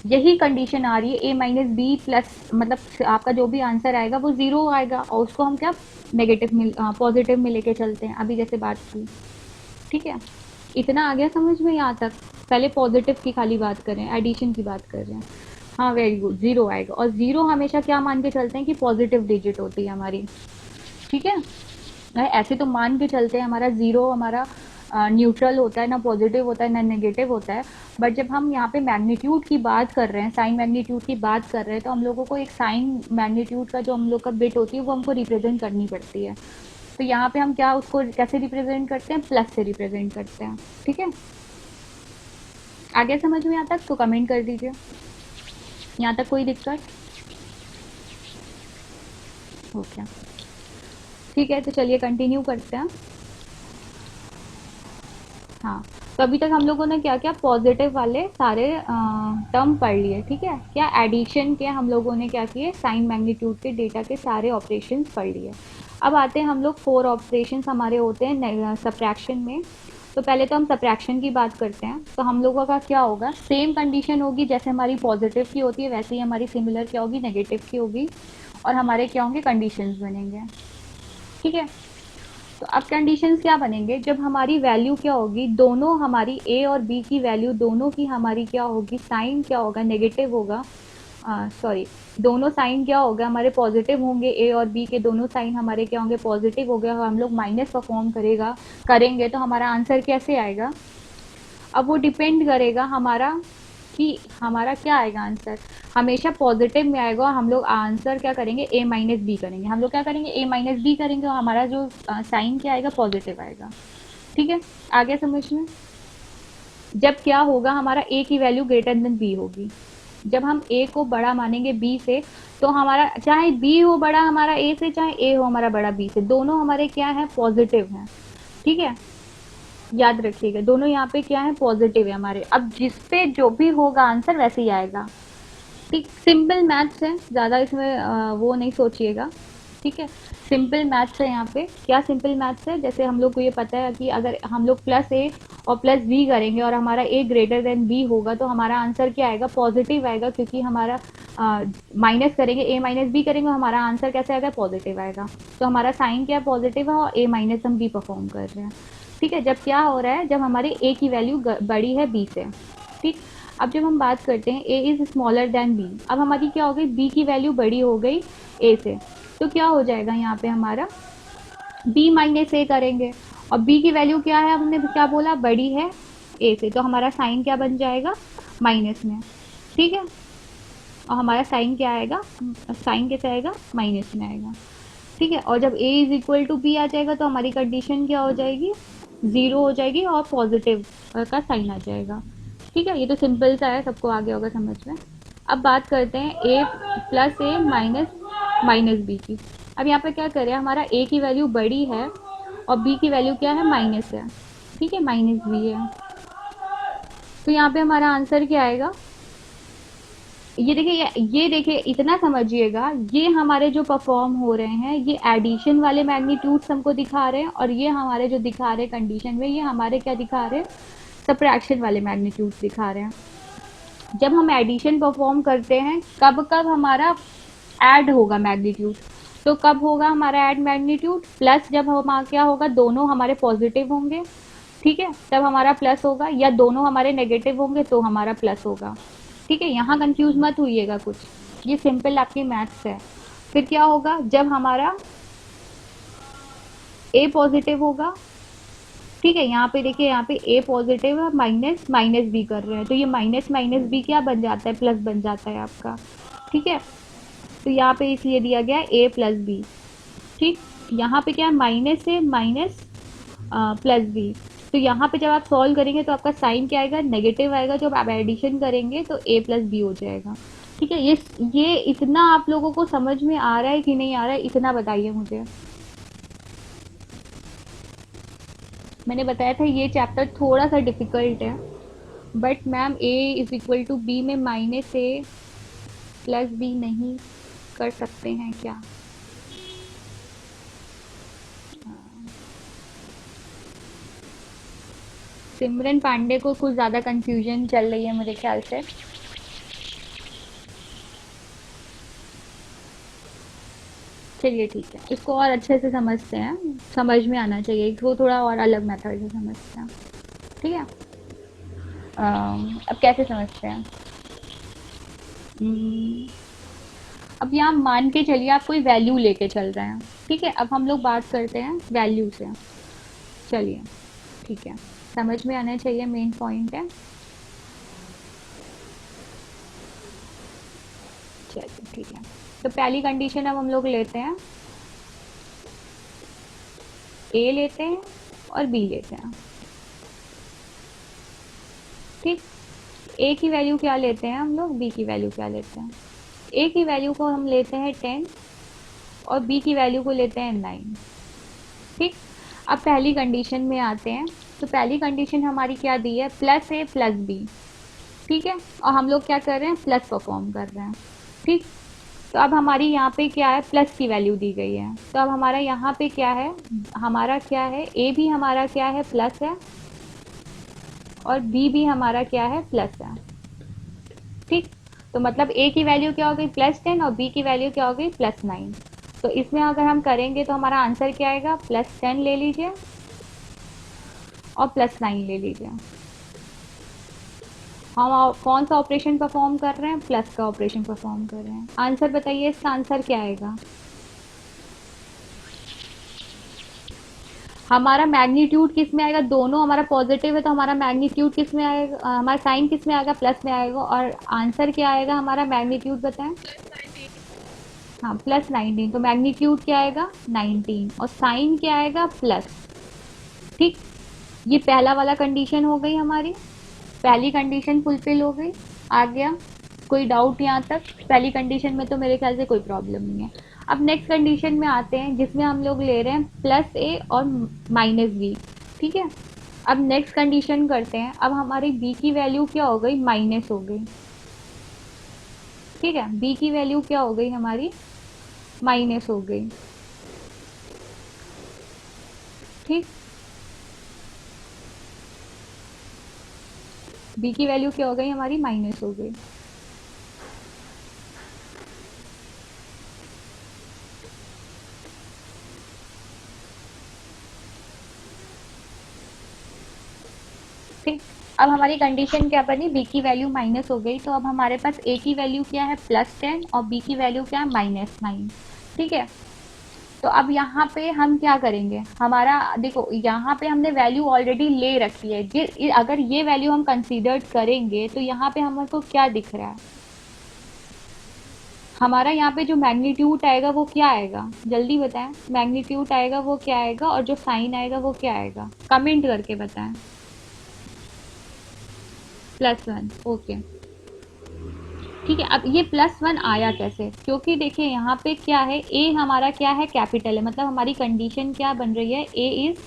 यही कंडीशन आ रही है, ए माइनस बी प्लस, मतलब आपका जो भी आंसर आएगा वो ज़ीरो आएगा, और उसको हम क्या, नेगेटिव में, पॉजिटिव में लेके चलते हैं, अभी जैसे बात की। ठीक है, इतना आ गया समझ में यहाँ तक। पहले पॉजिटिव की खाली बात करें, एडिशन की बात कर रहे हैं। हाँ, वेरी गुड, ज़ीरो आएगा, और ज़ीरो हमेशा क्या मान के चलते हैं कि पॉजिटिव डिजिट होती है हमारी। ठीक है, ऐसे तो मान के चलते हैं हमारा ज़ीरो, हमारा न्यूट्रल होता है, ना पॉजिटिव होता है ना नेगेटिव होता है। बट जब हम यहाँ पे मैग्नीट्यूड की बात कर रहे हैं, साइन मैग्नीट्यूड की बात कर रहे हैं, तो हम लोगों को एक साइन मैग्नीट्यूड का जो हम लोग का बिट होती है वो हमको रिप्रेजेंट करनी पड़ती है। तो यहाँ पे हम क्या, उसको कैसे रिप्रेजेंट करते हैं, प्लस से रिप्रेजेंट करते हैं। ठीक है, आगे समझ में आता, तो कमेंट कर दीजिए। यहाँ तक कोई दिक्कत हो क्या। ठीक है, तो चलिए कंटिन्यू करते हैं। हाँ, तो अभी तक हम लोगों ने क्या क्या, पॉजिटिव वाले सारे टर्म पढ़ लिए। ठीक है, क्या एडिशन के हम लोगों ने क्या किए, साइन मैग्नीट्यूड के डेटा के सारे ऑपरेशंस पढ़ लिए। अब आते हैं हम लोग, 4 ऑपरेशंस हमारे होते हैं सब्ट्रैक्शन में। तो पहले तो हम सब्ट्रैक्शन की बात करते हैं, तो हम लोगों का क्या होगा, सेम कंडीशन होगी जैसे हमारी पॉजिटिव की होती है, वैसे ही हमारी सिमिलर क्या होगी, नेगेटिव की होगी, और हमारे क्या होंगे, कंडीशंस बनेंगे। ठीक है, तो अब कंडीशंस क्या बनेंगे, जब हमारी वैल्यू क्या होगी, दोनों हमारी ए और बी की वैल्यू दोनों की हमारी क्या होगी, साइन क्या होगा, नेगेटिव होगा, सॉरी, दोनों साइन क्या होगा, हमारे पॉजिटिव होंगे, ए और बी के दोनों साइन हमारे क्या होंगे, पॉजिटिव हो गया, हम लोग माइनस परफॉर्म करेंगे तो हमारा आंसर कैसे आएगा। अब वो डिपेंड करेगा हमारा कि हमारा क्या आएगा आंसर, हमेशा पॉजिटिव में आएगा और हम लोग आंसर क्या करेंगे, ए माइनस बी करेंगे। हम लोग क्या करेंगे, ए माइनस बी करेंगे और हमारा जो साइन क्या आएगा, पॉजिटिव आएगा। ठीक है, आ गया समझ में। जब क्या होगा, हमारा ए की वैल्यू ग्रेटर देन बी होगी। जब हम ए को बड़ा मानेंगे बी से, तो हमारा चाहे बी हो बड़ा हमारा ए से, चाहे ए हो हमारा बड़ा बी से, दोनों हमारे क्या है, पॉजिटिव हैं। ठीक है, याद रखिएगा दोनों यहाँ पे क्या है, पॉजिटिव है हमारे। अब जिस पे जो भी होगा आंसर वैसे ही आएगा। ठीक, सिंपल मैथ्स है, ज़्यादा इसमें वो नहीं सोचिएगा। ठीक है, सिंपल मैथ्स है यहाँ पे। क्या सिंपल मैथ्स है, जैसे हम लोग को ये पता है कि अगर हम लोग प्लस ए और प्लस बी करेंगे और हमारा ए ग्रेटर देन बी होगा, तो हमारा आंसर क्या आएगा, पॉजिटिव आएगा, क्योंकि हमारा माइनस करेंगे, ए माइनस बी करेंगे, हमारा आंसर कैसे आएगा, पॉजिटिव आएगा। तो हमारा साइन क्या है, पॉजिटिव है, और ए माइनस हम बी परफॉर्म कर रहे हैं। ठीक है, जब क्या हो रहा है, जब हमारी ए की वैल्यू बड़ी है बी से। ठीक, अब जब हम बात करते हैं A is smaller than B, अब हमारी क्या हो गई, बी की वैल्यू बड़ी हो गई ए से, तो क्या हो जाएगा यहाँ पे हमारा, बी माइनस ए करेंगे, और बी की वैल्यू क्या है, हमने क्या बोला, बड़ी है ए से, तो हमारा साइन क्या बन जाएगा, माइनस में। ठीक है, और हमारा साइन क्या आएगा, साइन कैसे आएगा, माइनस में आएगा। ठीक है, और जब a is equal to b आ जाएगा, तो हमारी कंडीशन क्या हो जाएगी, ज़ीरो हो जाएगी और पॉजिटिव का साइन आ जाएगा। ठीक है, ये तो सिंपल सा है, सबको आ गया होगा समझ में। अब बात करते हैं a plus A minus minus B की। अब यहाँ पे क्या करें, हमारा a की वैल्यू बड़ी है और b की वैल्यू क्या है, माइनस है। ठीक है, माइनस बी है, तो यहाँ पे हमारा आंसर क्या आएगा, ये देखिए, ये देखिए, इतना समझिएगा, ये हमारे जो परफॉर्म हो रहे हैं, ये एडिशन वाले मैग्नीट्यूड्स हमको दिखा रहे हैं, और ये हमारे जो दिखा रहे हैं कंडीशन में, ये हमारे क्या दिखा रहे हैं, सब्ट्रैक्शन वाले मैग्नीट्यूड्स दिखा रहे हैं। जब हम एडिशन परफॉर्म करते हैं, कब कब हमारा ऐड होगा मैग्नीट्यूड, तो कब होगा हमारा ऐड मैग्नीट्यूड, प्लस जब हम क्या होगा, दोनों हमारे पॉजिटिव होंगे। ठीक है, तब हमारा प्लस होगा, या दोनों हमारे नेगेटिव होंगे तो हमारा प्लस होगा। ठीक है, यहाँ कंफ्यूज मत हुइएगा कुछ, ये सिंपल आपकी मैथ्स है। फिर क्या होगा, जब हमारा ए पॉजिटिव होगा, ठीक है, यहाँ पे देखिए, यहाँ पे ए पॉजिटिव है, माइनस माइनस बी कर रहे हैं, तो ये माइनस माइनस बी क्या बन जाता है, प्लस बन जाता है आपका। ठीक है, तो यहाँ पे इसलिए दिया गया ए प्लस बी। ठीक, यहाँ पे क्या है, माइनस है, माइनस प्लस बी, तो यहाँ पे जब आप सॉल्व करेंगे तो आपका साइन क्या आएगा, नेगेटिव आएगा, जब आप एडिशन करेंगे तो ए प्लस बी हो जाएगा। ठीक है, ये इतना आप लोगों को समझ में आ रहा है कि नहीं आ रहा है, इतना बताइए मुझे। मैंने बताया था ये चैप्टर थोड़ा सा डिफिकल्ट है, but ma'am A is equal to B में माइनस ए प्लस बी नहीं कर सकते हैं क्या, सिमरन पांडे को कुछ ज़्यादा कंफ्यूजन चल रही है मेरे ख्याल से। चलिए ठीक है, इसको और अच्छे से समझते हैं, समझ में आना चाहिए, इसको थोड़ा और अलग मेथड से समझते हैं। ठीक है, अब कैसे समझते हैं, हम्म, अब यहाँ मान के चलिए आप कोई वैल्यू लेके चल रहे हैं। ठीक है, अब हम लोग बात करते हैं वैल्यू से। चलिए ठीक है, समझ में आना चाहिए, मेन पॉइंट है। चलिए ठीक है, तो पहली कंडीशन अब हम लोग लेते हैं, ए लेते हैं और बी लेते हैं। ठीक, ए की वैल्यू क्या लेते हैं हम लोग, बी की वैल्यू क्या लेते हैं। ए की वैल्यू को हम लेते हैं 10 और बी की वैल्यू को लेते हैं 9। ठीक, अब पहली कंडीशन में आते हैं, तो पहली कंडीशन हमारी क्या दी है, प्लस ए प्लस बी। ठीक है, और हम लोग क्या कर रहे हैं, प्लस परफॉर्म कर रहे हैं। ठीक, तो अब हमारी यहाँ पे क्या है, प्लस की वैल्यू दी गई है, तो अब हमारा यहाँ पे क्या है, हमारा क्या है, ए भी हमारा क्या है, प्लस है, और बी भी हमारा क्या है, प्लस है। ठीक, तो मतलब ए की वैल्यू क्या हो गई, +10, और बी की वैल्यू क्या हो गई, +9। तो इसमें अगर हम करेंगे तो हमारा आंसर क्या आएगा, +10 ले लीजिए और +9 ले लीजिए। हम कौन सा ऑपरेशन परफॉर्म कर रहे हैं, प्लस का ऑपरेशन परफॉर्म कर रहे हैं। आंसर बताइए, इसका आंसर क्या आएगा, हमारा मैग्नीट्यूड किस में आएगा, दोनों हमारा पॉजिटिव है तो हमारा मैग्नीट्यूड किस में आएगा, हमारा साइन किस में आएगा, प्लस में आएगा। और आंसर क्या आएगा हमारा, मैग्नीट्यूड बताएं। हाँ +19, तो मैग्नीट्यूड क्या आएगा 19 और साइन क्या आएगा प्लस। ठीक, ये पहला वाला कंडीशन हो गई हमारी, पहली कंडीशन फुलफिल हो गई। आ गया, कोई डाउट यहाँ तक? पहली कंडीशन में तो मेरे ख्याल से कोई प्रॉब्लम नहीं है। अब नेक्स्ट कंडीशन में आते हैं जिसमें हम लोग ले रहे हैं +a और -b। ठीक है, अब नेक्स्ट कंडीशन करते हैं। अब हमारी b की वैल्यू क्या हो गई, माइनस हो गई। ठीक है, b की वैल्यू क्या हो गई हमारी, माइनस हो गई। ठीक, b की वैल्यू क्या हो गई हमारी, माइनस हो गई। ठीक, अब हमारी कंडीशन क्या बनी, b की वैल्यू माइनस हो गई, तो अब हमारे पास a की वैल्यू क्या है +10 और b की वैल्यू क्या है -9। ठीक है, तो अब यहाँ पे हम क्या करेंगे, हमारा देखो यहाँ पे हमने वैल्यू ऑलरेडी ले रखी है। अगर ये वैल्यू हम कंसीडर करेंगे तो यहाँ पे हमको क्या दिख रहा है, हमारा यहाँ पे जो मैग्नीट्यूड आएगा वो क्या आएगा, जल्दी बताएं। मैग्नीट्यूड आएगा वो क्या आएगा, और जो साइन आएगा वो क्या आएगा, कमेंट करके बताएं। +1, ओके। ठीक है, अब ये +1 आया कैसे, क्योंकि देखिए यहाँ पे क्या है, ए हमारा क्या है, कैपिटल है, मतलब हमारी कंडीशन क्या बन रही है, ए इज,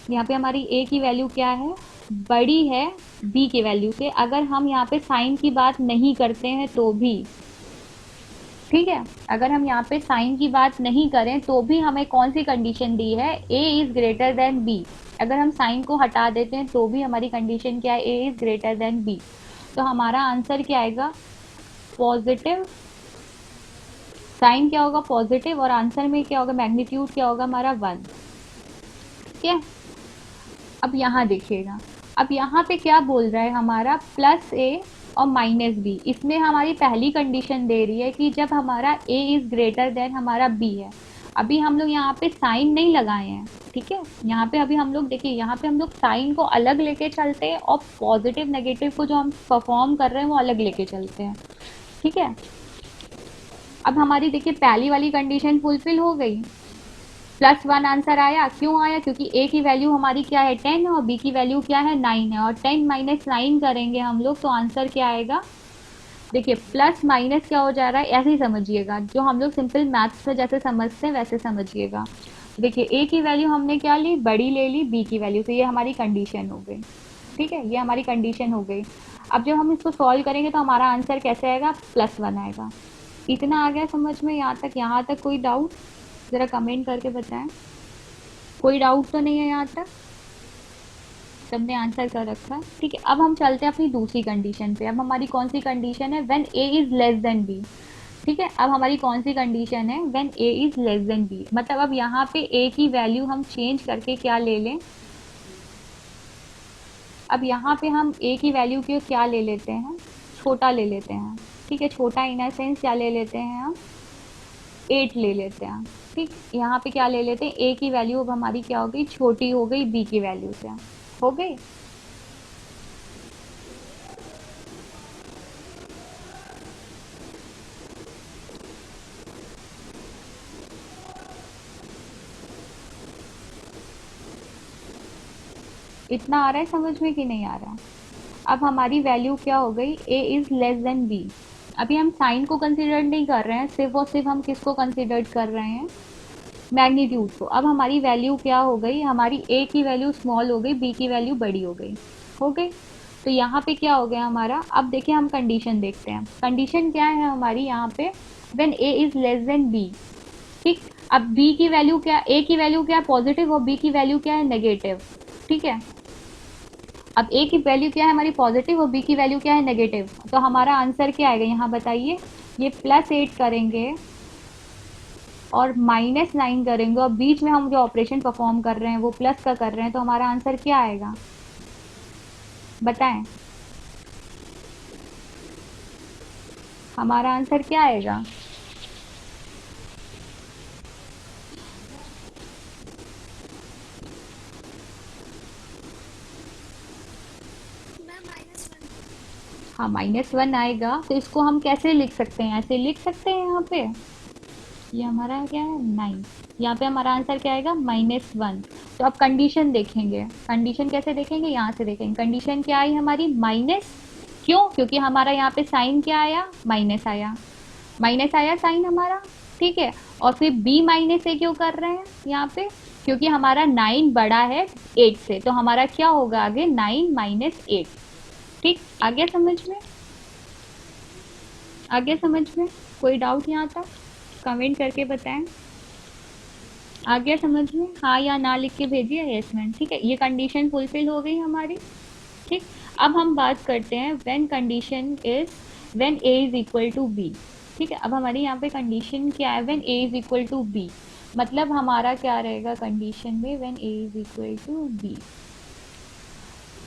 यहाँ पे हमारी ए की वैल्यू क्या है, बड़ी है बी की वैल्यू से। अगर हम यहाँ पे साइन की बात नहीं करते हैं तो भी, ठीक है, अगर हम यहाँ पे साइन की बात नहीं करें तो भी हमें कौन सी कंडीशन दी है, A is greater than B. अगर हम साइन को हटा देते हैं तो भी हमारी कंडीशन क्या है, A is greater than B. तो हमारा आंसर क्या आएगा, पॉजिटिव। साइन क्या होगा, पॉजिटिव, और आंसर में क्या होगा, मैग्नीट्यूड क्या होगा हमारा 1। ठीक है, अब यहाँ देखिएगा, अब यहाँ पे क्या बोल रहा है हमारा, +a और -b। इसमें हमारी पहली कंडीशन दे रही है कि जब हमारा a इज ग्रेटर देन हमारा b है। अभी हम लोग यहाँ पे साइन नहीं लगाए हैं। ठीक है, यहाँ पे अभी हम लोग देखिए, यहाँ पे हम लोग साइन को अलग लेके चलते हैं और पॉजिटिव नेगेटिव को जो हम परफॉर्म कर रहे हैं वो अलग लेके चलते हैं। ठीक है, अब हमारी देखिए पहली वाली कंडीशन फुलफिल हो गई, +1 आंसर आया। क्यों आया, क्योंकि a की वैल्यू हमारी क्या है 10 और b की वैल्यू क्या है 9 है, और 10 - 9 करेंगे हम लोग तो आंसर क्या आएगा, देखिए प्लस माइनस क्या हो जा रहा है, ऐसे ही समझिएगा, जो हम लोग सिंपल मैथ्स में जैसे समझते हैं वैसे समझिएगा। देखिए a की वैल्यू हमने क्या ली, बड़ी ले ली b की वैल्यू से, ये हमारी कंडीशन हो गई। ठीक है, ये हमारी कंडीशन हो गई। अब जब हम इसको सॉल्व करेंगे तो हमारा आंसर कैसे आएगा, +1 आएगा। इतना आ गया समझ में, यहाँ तक कोई डाउट, ज़रा कमेंट करके बताएं। कोई डाउट तो नहीं है यहाँ तक, सबने आंसर कर रखा है। ठीक है, अब हम चलते हैं अपनी दूसरी कंडीशन पे। अब हमारी कौन सी कंडीशन है, when a is less then b। ठीक है, अब हमारी कौन सी कंडीशन है, when a is less then b, मतलब अब यहाँ पे a की वैल्यू हम चेंज करके क्या ले लें, अब यहाँ पे हम a की वैल्यू को क्या ले लेते हैं, छोटा ले लेते हैं। ठीक है, छोटा इन अ सेंस क्या ले लेते हैं हम, 8 ले लेते हैं। ठीक, यहाँ पे क्या ले लेते हैं, a की वैल्यू अब हमारी क्या हो गई, छोटी हो गई b की वैल्यू से, हो गई। इतना आ रहा है समझ में कि नहीं आ रहा। अब हमारी वैल्यू क्या हो गई, a is less then b। अभी हम साइन को कंसीडर नहीं कर रहे हैं, सिर्फ और सिर्फ हम किसको कंसीडर कर रहे हैं, मैग्नीट्यूड को। अब हमारी वैल्यू क्या हो गई, हमारी a की वैल्यू स्मॉल हो गई, b की वैल्यू बड़ी हो गई, हो गई। तो यहाँ पे क्या हो गया हमारा, अब देखिए हम कंडीशन देखते हैं, कंडीशन क्या है हमारी यहाँ पे, when a is less then b। ठीक, अब b की वैल्यू क्या, a की वैल्यू क्या है पॉजिटिव और b की वैल्यू क्या है नेगेटिव। ठीक है, अब a की वैल्यू क्या है हमारी पॉजिटिव और b की वैल्यू क्या है नेगेटिव, तो हमारा आंसर क्या आएगा यहाँ बताइए, ये +8 करेंगे और -9 करेंगे और बीच में हम जो ऑपरेशन परफॉर्म कर रहे हैं वो प्लस का कर रहे हैं, तो हमारा आंसर क्या आएगा बताएं, हमारा आंसर क्या आएगा, हाँ -1 आएगा, तो इसको हम कैसे लिख सकते हैं, ऐसे लिख सकते हैं यहाँ पे। ये हमारा क्या है 9, यहाँ पे हमारा आंसर क्या आएगा -1। तो अब कंडीशन देखेंगे, कंडीशन कैसे देखेंगे, यहाँ से देखेंगे। कंडीशन क्या आई हमारी माइनस, क्यों, क्योंकि हमारा यहाँ पे साइन क्या आया, माइनस आया, माइनस आया साइन हमारा, ठीक है। और फिर b -a क्यों कर रहे हैं यहाँ पे, क्योंकि हमारा 9 बड़ा है 8 से, तो हमारा क्या होगा आगे 9 - 8। ठीक, आ गया समझ में, आ गया समझ में, कोई डाउट यहाँ तक, कमेंट करके बताएं। आ गया समझ में, हाँ या ना लिख के भेजिए, यस मैम, ठीक है। ये कंडीशन फुलफिल हो गई हमारी, ठीक। अब हम बात करते हैं when condition is, when a is equal to b, ठीक है। अब हमारी यहाँ पे कंडीशन क्या है, when a is equal to b, मतलब हमारा क्या रहेगा कंडीशन में, when a is equal to b।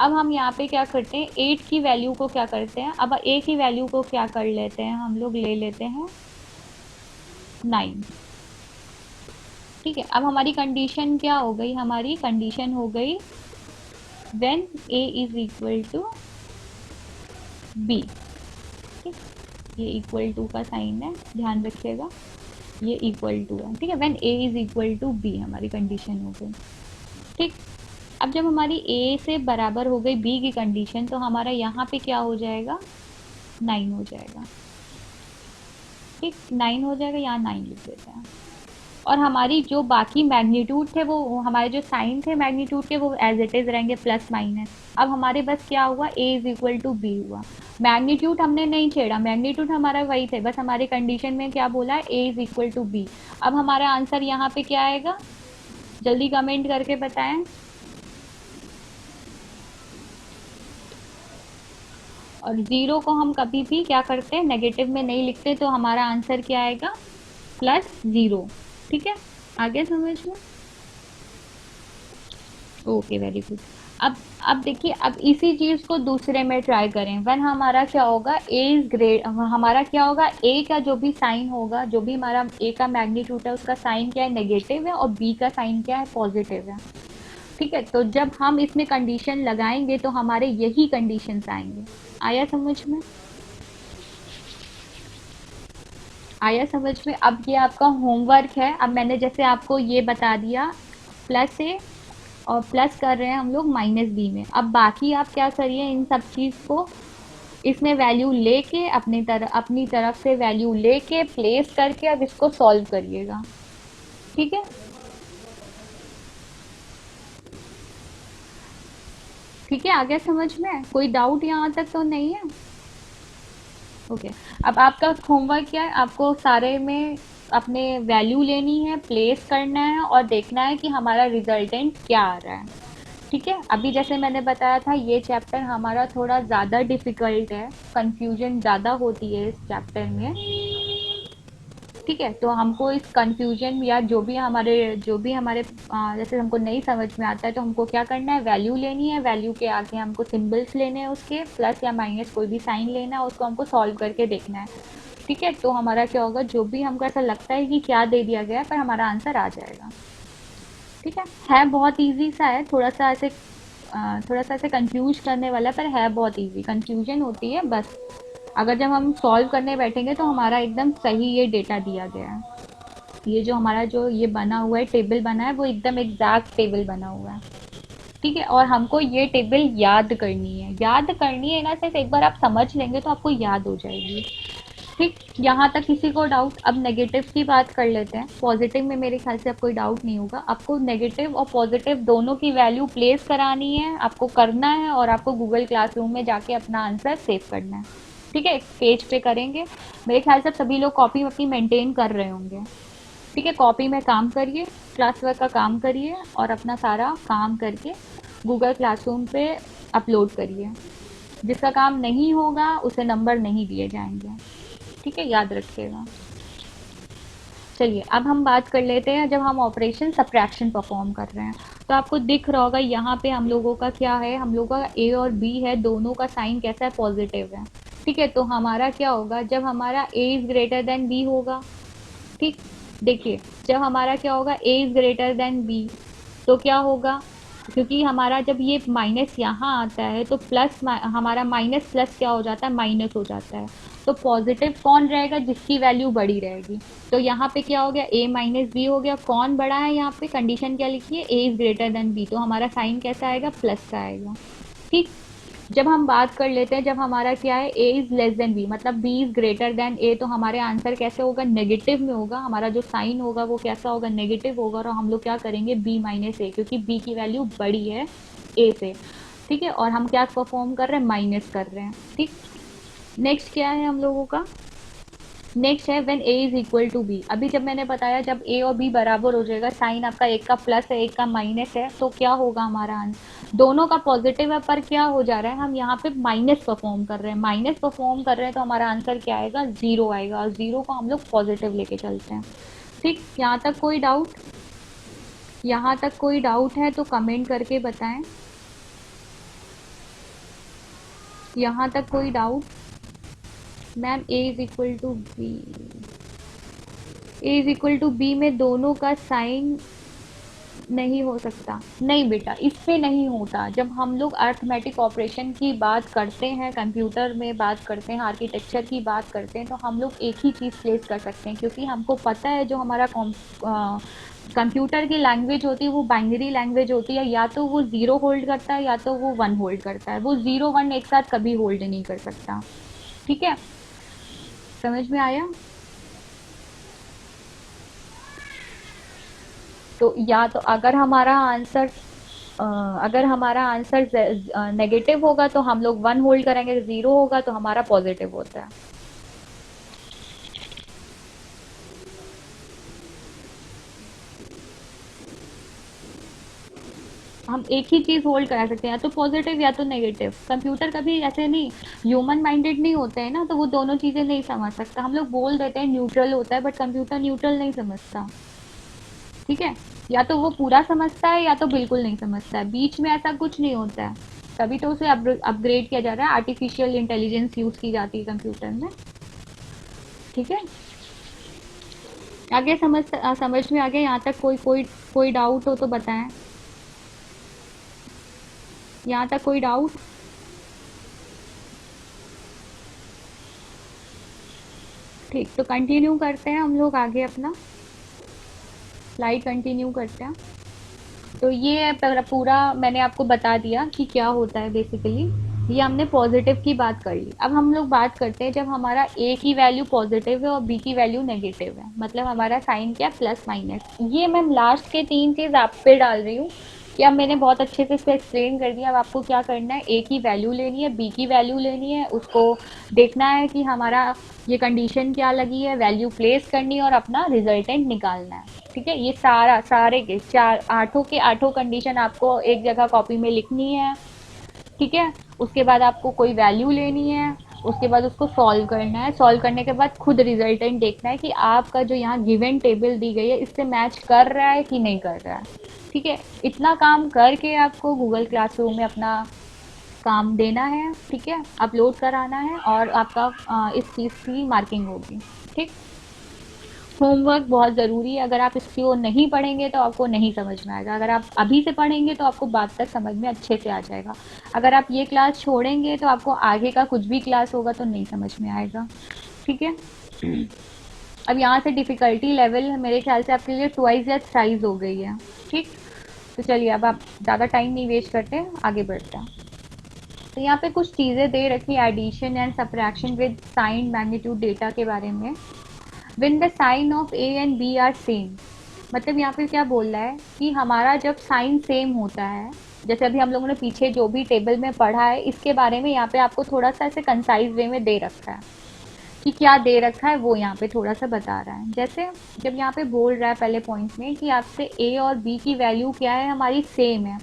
अब हम यहाँ पे क्या करते हैं, 8 की वैल्यू को क्या करते हैं, अब a की वैल्यू को क्या कर लेते हैं, हम लोग ले लेते हैं 9, ठीक है। अब हमारी कंडीशन क्या हो गई, हमारी कंडीशन हो गई when a is equal to b, ठीक। ये इक्वल टू का साइन है, ध्यान रखिएगा, ये इक्वल टू है, ठीक है। When a is equal to b हमारी कंडीशन हो गई, ठीक। अब जब हमारी a से बराबर हो गई b की कंडीशन, तो हमारा यहाँ पे क्या हो जाएगा 9 हो जाएगा, ठीक, 9 हो जाएगा, यहाँ 9 लिख देते हैं। और हमारी जो बाकी मैग्नीट्यूड थे, वो हमारे जो साइन थे मैग्नीट्यूड के, वो एज इट इज रहेंगे प्लस माइनस। अब हमारे बस क्या हुआ, a is equal to B हुआ, मैग्नीट्यूड हमने नहीं छेड़ा, मैग्नीट्यूड हमारा वही थे, बस हमारी कंडीशन में क्या बोला है, a is equal to B. अब हमारा आंसर यहाँ पे क्या आएगा, जल्दी कमेंट करके बताएं। और ज़ीरो को हम कभी भी क्या करते हैं, नेगेटिव में नहीं लिखते, तो हमारा आंसर क्या आएगा +0, ठीक है। आगे समझ में, ओके वेरी गुड। अब देखिए, अब इसी चीज़ को दूसरे में ट्राई करें। वन हमारा क्या होगा, ए इज ग्रेट, हमारा क्या होगा, ए का जो भी साइन होगा, जो भी हमारा ए का मैग्नीट्यूड है, उसका साइन क्या है, नेगेटिव है, और बी का साइन क्या है, पॉजिटिव है, ठीक है। तो जब हम इसमें कंडीशन लगाएंगे, तो हमारे यही कंडीशंस आएंगे। आया समझ में, आया समझ में। अब ये आपका होमवर्क है, अब मैंने जैसे आपको ये बता दिया प्लस ए, और प्लस कर रहे हैं हम लोग -b में। अब बाकी आप क्या करिए, इन सब चीज़ को इसमें वैल्यू लेके अपनी तरफ से वैल्यू लेके प्लेस करके अब इसको सॉल्व करिएगा, ठीक है, ठीक है। आगे समझ में, कोई डाउट यहाँ तक तो नहीं है, ओके। अब आपका होमवर्क क्या है, आपको सारे में अपने वैल्यू लेनी है, प्लेस करना है, और देखना है कि हमारा रिजल्टेंट क्या आ रहा है, ठीक है। अभी जैसे मैंने बताया था, ये चैप्टर हमारा थोड़ा ज़्यादा डिफ़िकल्ट है, कंफ्यूजन ज़्यादा होती है इस चैप्टर में, ठीक है। तो हमको इस कंफ्यूजन या जो भी हमारे जैसे हमको नहीं समझ में आता है, तो हमको क्या करना है, वैल्यू लेनी है, वैल्यू के आगे हमको सिंबल्स लेने हैं, उसके प्लस या माइनस कोई भी साइन लेना है, उसको हमको सॉल्व करके देखना है, ठीक है। तो हमारा क्या होगा, जो भी हमको ऐसा लगता है कि क्या दे दिया गया है, पर हमारा आंसर आ जाएगा, ठीक है। बहुत ईजी सा है, थोड़ा सा ऐसे कंफ्यूज करने वाला, पर है बहुत ईजी, कंफ्यूजन होती है बस। अगर जब हम सॉल्व करने बैठेंगे, तो हमारा एकदम सही ये डेटा दिया गया है, ये जो हमारा जो ये बना हुआ है, टेबल बना है, वो एकदम एग्जैक्ट टेबल बना हुआ है, ठीक है। और हमको ये टेबल याद करनी है, याद करनी है ना, सिर्फ एक बार आप समझ लेंगे तो आपको याद हो जाएगी, ठीक। यहाँ तक किसी को डाउट। अब नेगेटिव की बात कर लेते हैं। पॉजिटिव में मेरे ख्याल से अब कोई डाउट नहीं होगा, आपको नेगेटिव और पॉजिटिव दोनों की वैल्यू प्लेस करानी है, आपको करना है, और आपको गूगल क्लासरूम में जाके अपना आंसर सेव करना है, ठीक है। एक पेज पे करेंगे, मेरे ख्याल से सभी लोग कॉपी अपनी मेंटेन कर रहे होंगे, ठीक है। कॉपी में काम करिए, क्लास वर्क का काम करिए, और अपना सारा काम करके गूगल क्लासरूम पे अपलोड करिए। जिसका काम नहीं होगा उसे नंबर नहीं दिए जाएंगे, ठीक है, याद रखिएगा। चलिए, अब हम बात कर लेते हैं, जब हम ऑपरेशन सब्ट्रैक्शन परफॉर्म कर रहे हैं, तो आपको दिख रहा होगा यहाँ पे हम लोगों का क्या है, हम लोगों का ए और बी है, दोनों का साइन कैसा है, पॉजिटिव है, ठीक है। तो हमारा क्या होगा, जब हमारा A is greater than B होगा, ठीक, देखिए, जब हमारा क्या होगा, A is greater than B, तो क्या होगा, क्योंकि हमारा जब ये माइनस यहाँ आता है तो प्लस हमारा माइनस प्लस क्या हो जाता है, माइनस हो जाता है। तो पॉजिटिव कौन रहेगा, जिसकी वैल्यू बड़ी रहेगी। तो यहाँ पे क्या हो गया, a माइनस बी हो गया। कौन बड़ा है, यहाँ पे कंडीशन क्या लिखी है, a is greater then b, तो हमारा साइन कैसा आएगा, प्लस का आएगा। ठीक। जब हम बात कर लेते हैं, जब हमारा क्या है, a is less then b, मतलब b is greater then a, तो हमारे आंसर कैसे होगा, नेगेटिव में होगा। हमारा जो साइन होगा वो कैसा होगा, नेगेटिव होगा। और हम लोग क्या करेंगे, b माइनस ए, क्योंकि b की वैल्यू बड़ी है a से। ठीक है, और हम क्या परफॉर्म कर रहे हैं, माइनस कर रहे हैं। ठीक। नेक्स्ट क्या है हम लोगों का, नेक्स्ट है when a is equal to b। अभी जब मैंने बताया जब a और b बराबर हो जाएगा, साइन आपका एक का प्लस है एक का माइनस है, तो क्या होगा हमारा आंसर, दोनों का पॉजिटिव है पर क्या हो जा रहा है, हम यहाँ पे माइनस परफॉर्म कर रहे हैं। माइनस परफॉर्म कर रहे हैं तो हमारा आंसर क्या आएगा, जीरो आएगा। और जीरो को हम लोग पॉजिटिव लेके चलते हैं। ठीक, यहाँ तक कोई डाउट, यहाँ तक कोई डाउट है तो कमेंट करके बताएं। यहाँ तक कोई doubt, ma'am a is equal to B, A is equal to B में दोनों का साइन नहीं हो सकता। नहीं बेटा, इससे नहीं होता। जब हम लोग अर्थमेटिक ऑपरेशन की बात करते हैं, कंप्यूटर में बात करते हैं, आर्किटेक्चर की बात करते हैं, तो हम लोग एक ही चीज़ प्लेस कर सकते हैं, क्योंकि हमको पता है जो हमारा कंप्यूटर की लैंग्वेज होती है वो बाइनरी लैंग्वेज होती है। या तो वो ज़ीरो होल्ड करता है या तो वो वन होल्ड करता है। वो ज़ीरो वन एक साथ कभी होल्ड नहीं कर सकता। ठीक है, समझ में आया। तो या तो अगर हमारा आंसर नेगेटिव होगा तो हम लोग वन होल्ड करेंगे, जीरो होगा तो हमारा पॉजिटिव होता है। हम एक ही चीज होल्ड करा सकते हैं, या तो पॉजिटिव या तो नेगेटिव। कंप्यूटर कभी ऐसे नहीं, ह्यूमन माइंडेड नहीं होते हैं ना, तो वो दोनों चीजें नहीं समझ सकता। हम लोग बोल देते हैं न्यूट्रल होता है, बट कंप्यूटर न्यूट्रल नहीं समझता। ठीक है, या तो वो पूरा समझता है या तो बिल्कुल नहीं समझता है, बीच में ऐसा कुछ नहीं होता है। तभी तो उसे अपग्रेड किया जा रहा है, आर्टिफिशियल इंटेलिजेंस यूज की जाती है कंप्यूटर में। ठीक है, आगे समझ में आ गया। यहाँ तक कोई डाउट हो तो बताएं। यहाँ तक कोई डाउट, ठीक, तो कंटिन्यू करते हैं हम लोग आगे अपना स्लाइड कंटिन्यू करते हैं। तो ये पूरा मैंने आपको बता दिया कि क्या होता है बेसिकली। ये हमने पॉजिटिव की बात कर ली। अब हम लोग बात करते हैं जब हमारा ए की वैल्यू पॉजिटिव है और बी की वैल्यू नेगेटिव है, मतलब हमारा साइन क्या, प्लस माइनस। ये मैं लास्ट के तीन चीज़ आप पे डाल रही हूँ कि अब मैंने बहुत अच्छे से इसको एक्सप्लेन कर दिया। अब आपको क्या करना है, ए की वैल्यू लेनी है, बी की वैल्यू लेनी है, उसको देखना है कि हमारा ये कंडीशन क्या लगी है, वैल्यू प्लेस करनी है और अपना रिजल्टेंट निकालना है। ठीक है, ये सारे के चार आठों के आठों कंडीशन आपको एक जगह कॉपी में लिखनी है। ठीक है, उसके बाद आपको कोई वैल्यू लेनी है, उसके बाद उसको सॉल्व करना है। सॉल्व करने के बाद खुद रिजल्टेंट देखना है कि आपका जो यहाँ गिवन टेबल दी गई है इससे मैच कर रहा है कि नहीं कर रहा है। ठीक है, इतना काम करके आपको गूगल क्लासरूम में अपना काम देना है। ठीक है, अपलोड कराना है और आपका इस चीज़ की मार्किंग होगी। ठीक, होमवर्क बहुत ज़रूरी है। अगर आप इसको नहीं पढ़ेंगे तो आपको नहीं समझ में आएगा। अगर आप अभी से पढ़ेंगे तो आपको बाद तक समझ में अच्छे से आ जाएगा। अगर आप ये क्लास छोड़ेंगे तो आपको आगे का कुछ भी क्लास होगा तो नहीं समझ में आएगा। ठीक है, अब यहाँ से डिफ़िकल्टी लेवल मेरे ख्याल से आपके लिए ट्वाइस या थ्राइस हो गई है। ठीक, तो चलिए अब आप ज़्यादा टाइम नहीं वेस्ट करते, आगे बढ़ते हैं। तो यहाँ पे कुछ चीज़ें दे रखी, addition and subtraction with sign magnitude data के बारे में। when the sign of a and b are same, मतलब यहाँ पे क्या बोल रहा है कि हमारा जब साइन सेम होता है, जैसे अभी हम लोगों ने पीछे जो भी टेबल में पढ़ा है इसके बारे में यहाँ पे आपको थोड़ा सा ऐसे कंसाइज वे में दे रखा है कि क्या दे रखा है, वो यहाँ पे थोड़ा सा बता रहा है। जैसे जब यहाँ पे बोल रहा है पहले पॉइंट में कि आपसे ए और बी की वैल्यू क्या है, हमारी सेम है,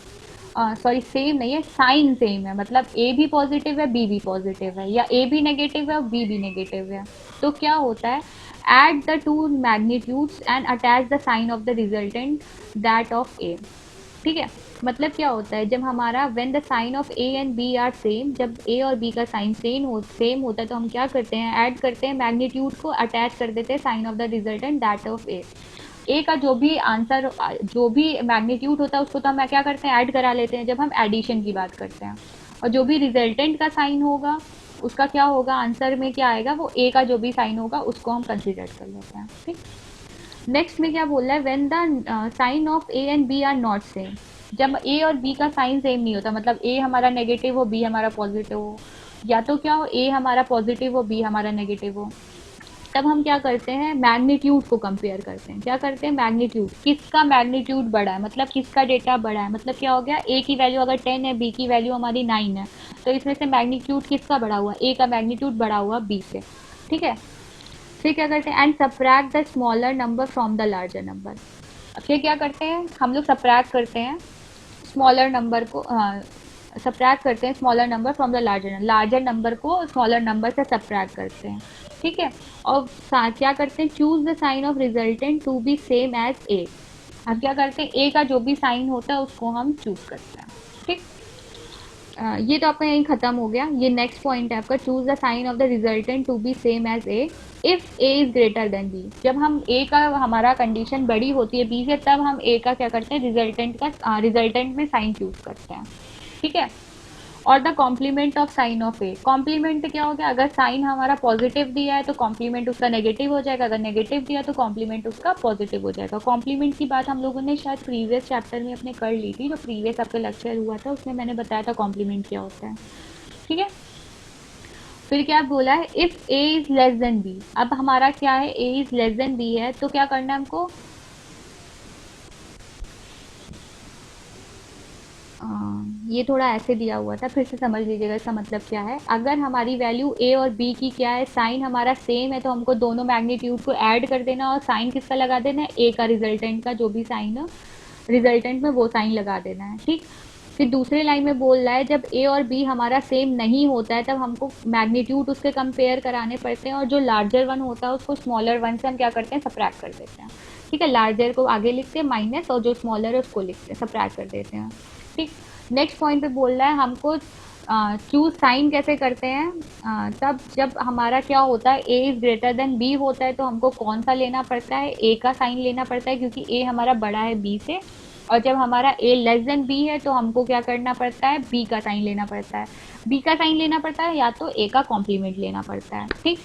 सॉरी सेम नहीं है, साइन सेम है, मतलब ए भी पॉजिटिव है बी भी पॉजिटिव है, या ए भी नेगेटिव है और बी भी नेगेटिव है। तो क्या होता है, add the two magnitudes and attach the sign of the resultant that of a। ठीक है, मतलब क्या होता है, जब हमारा when the sign of a and b are same, जब a और b का साइन सेम होता है तो हम क्या करते हैं, ऐड करते हैं मैग्नीट्यूड को, अटैच कर देते हैं sign of the resultant that of a। A का जो भी आंसर, जो भी मैग्नीट्यूड होता है उसको तो हम क्या करते हैं, ऐड करा लेते हैं जब हम एडिशन की बात करते हैं। और जो भी रिजल्टेंट का साइन होगा उसका क्या होगा, आंसर में क्या आएगा, वो ए का जो भी साइन होगा उसको हम कंसिडर कर लेते हैं। ठीक। नेक्स्ट में क्या बोल रहा है, when the sign of A and B are not same. जब ए और बी का साइन सेम नहीं होता, मतलब ए हमारा नेगेटिव हो बी हमारा पॉजिटिव हो, या तो क्या हो ए हमारा पॉजिटिव हो बी हमारा नेगेटिव हो, तब हम क्या करते हैं, मैग्नीट्यूड को कंपेयर करते हैं। क्या करते हैं, मैग्नीट्यूड, किसका मैग्नीट्यूड बड़ा है, मतलब किसका डेटा बड़ा है। मतलब क्या हो गया, ए की वैल्यू अगर 10 है, बी की वैल्यू हमारी 9 है, तो इसमें से मैग्नीट्यूड किसका बड़ा हुआ, ए का मैग्नीट्यूड बड़ा हुआ बी से। ठीक है। फिर क्या करते हैं, and subtract the smaller number from the larger number. अब फिर क्या करते हैं, हम लोग सब्ट्रैक्ट करते हैं स्मॉलर नंबर को, सब्ट्रैक्ट करते हैं smaller number from the larger, larger number को स्मॉलर नंबर से सब्ट्रैक्ट करते हैं। ठीक है। और क्या करते हैं, choose the sign of resultant to be same as A. हम क्या करते हैं, ए का जो भी साइन होता है उसको हम चूज करते हैं। ठीक। ये तो आपका यहीं खत्म हो गया। ये नेक्स्ट पॉइंट है आपका, choose the sign of the resultant to be same as A if A is greater than B. जब हम ए का, हमारा कंडीशन बड़ी होती है बी से, तब हम ए का क्या करते हैं, रिजल्टेंट का, रिजल्टेंट में साइन चूज करते हैं। ठीक है। और the complement of sign of A, complement क्या हो गया, अगर साइन हमारा पॉजिटिव दिया है तो कॉम्प्लीमेंट उसका नेगेटिव हो जाएगा, अगर नेगेटिव दिया तो कॉम्प्लीमेंट उसका पॉजिटिव हो जाएगा। कॉम्प्लीमेंट की बात हम लोगों ने शायद प्रीवियस चैप्टर में अपने कर ली थी, जो प्रीवियस आपका लेक्चर हुआ था उसमें मैंने बताया था कॉम्प्लीमेंट क्या होता है। ठीक है। फिर क्या बोला है, if A is less than B. अब हमारा क्या है, A is less than B है, तो क्या करना है हमको, ये थोड़ा ऐसे दिया हुआ था, फिर से समझ लीजिएगा इसका मतलब क्या है। अगर हमारी वैल्यू ए और बी की क्या है, साइन हमारा सेम है, तो हमको दोनों मैग्नीट्यूड को ऐड कर देना और साइन किसका लगा देना है, ए का, रिजल्टेंट का जो भी साइन है रिजल्टेंट में वो साइन लगा देना है। ठीक। फिर दूसरे लाइन में बोल रहा है, जब ए और बी हमारा सेम नहीं होता है तब हमको मैग्नीट्यूड उसके कंपेयर कराने पड़ते हैं, और जो लार्जर वन होता है उसको स्मॉलर वन से हम क्या करते हैं, सब्ट्रैक्ट कर देते हैं। ठीक है। लार्जर को आगे लिखते हैं माइनस, और जो स्मॉलर है उसको लिखते हैं, सब्ट्रैक्ट कर देते हैं। ठीक। नेक्स्ट पॉइंट पे बोल रहा है हमको चूज साइन कैसे करते हैं, तब जब हमारा क्या होता है, A is greater than B होता है, तो हमको कौन सा लेना पड़ता है, ए का साइन लेना पड़ता है, क्योंकि ए हमारा बड़ा है बी से। और जब हमारा ए लेस देन बी है तो हमको क्या करना पड़ता है, बी का साइन लेना पड़ता है। बी का साइन लेना पड़ता है या तो ए का कॉम्प्लीमेंट लेना पड़ता है। ठीक।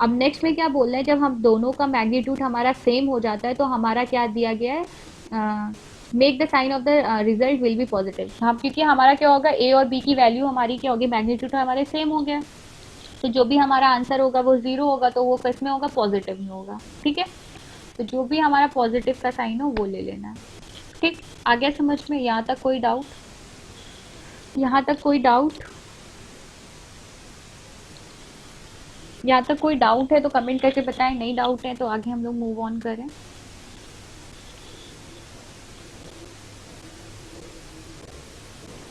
अब नेक्स्ट में क्या बोल रहे हैं, जब हम दोनों का मैग्नीट्यूड हमारा सेम हो जाता है तो हमारा क्या दिया गया है, make the sign of the result will be positive. हम, क्योंकि हमारा क्या होगा, ए और बी की वैल्यू हमारी क्या होगी, मैग्नीट्यूड हमारे सेम हो गया, तो जो भी हमारा आंसर होगा वो जीरो होगा, तो वो किस में होगा, पॉजिटिव में होगा। ठीक है। तो जो भी हमारा पॉजिटिव का साइन हो वो ले लेना है। ठीक। आगे समझ में, यहाँ तक कोई डाउट, यहाँ तक कोई डाउट, यहाँ तक कोई डाउट है तो कमेंट करके बताएं, नहीं डाउट है तो आगे हम लोग मूव ऑन करें।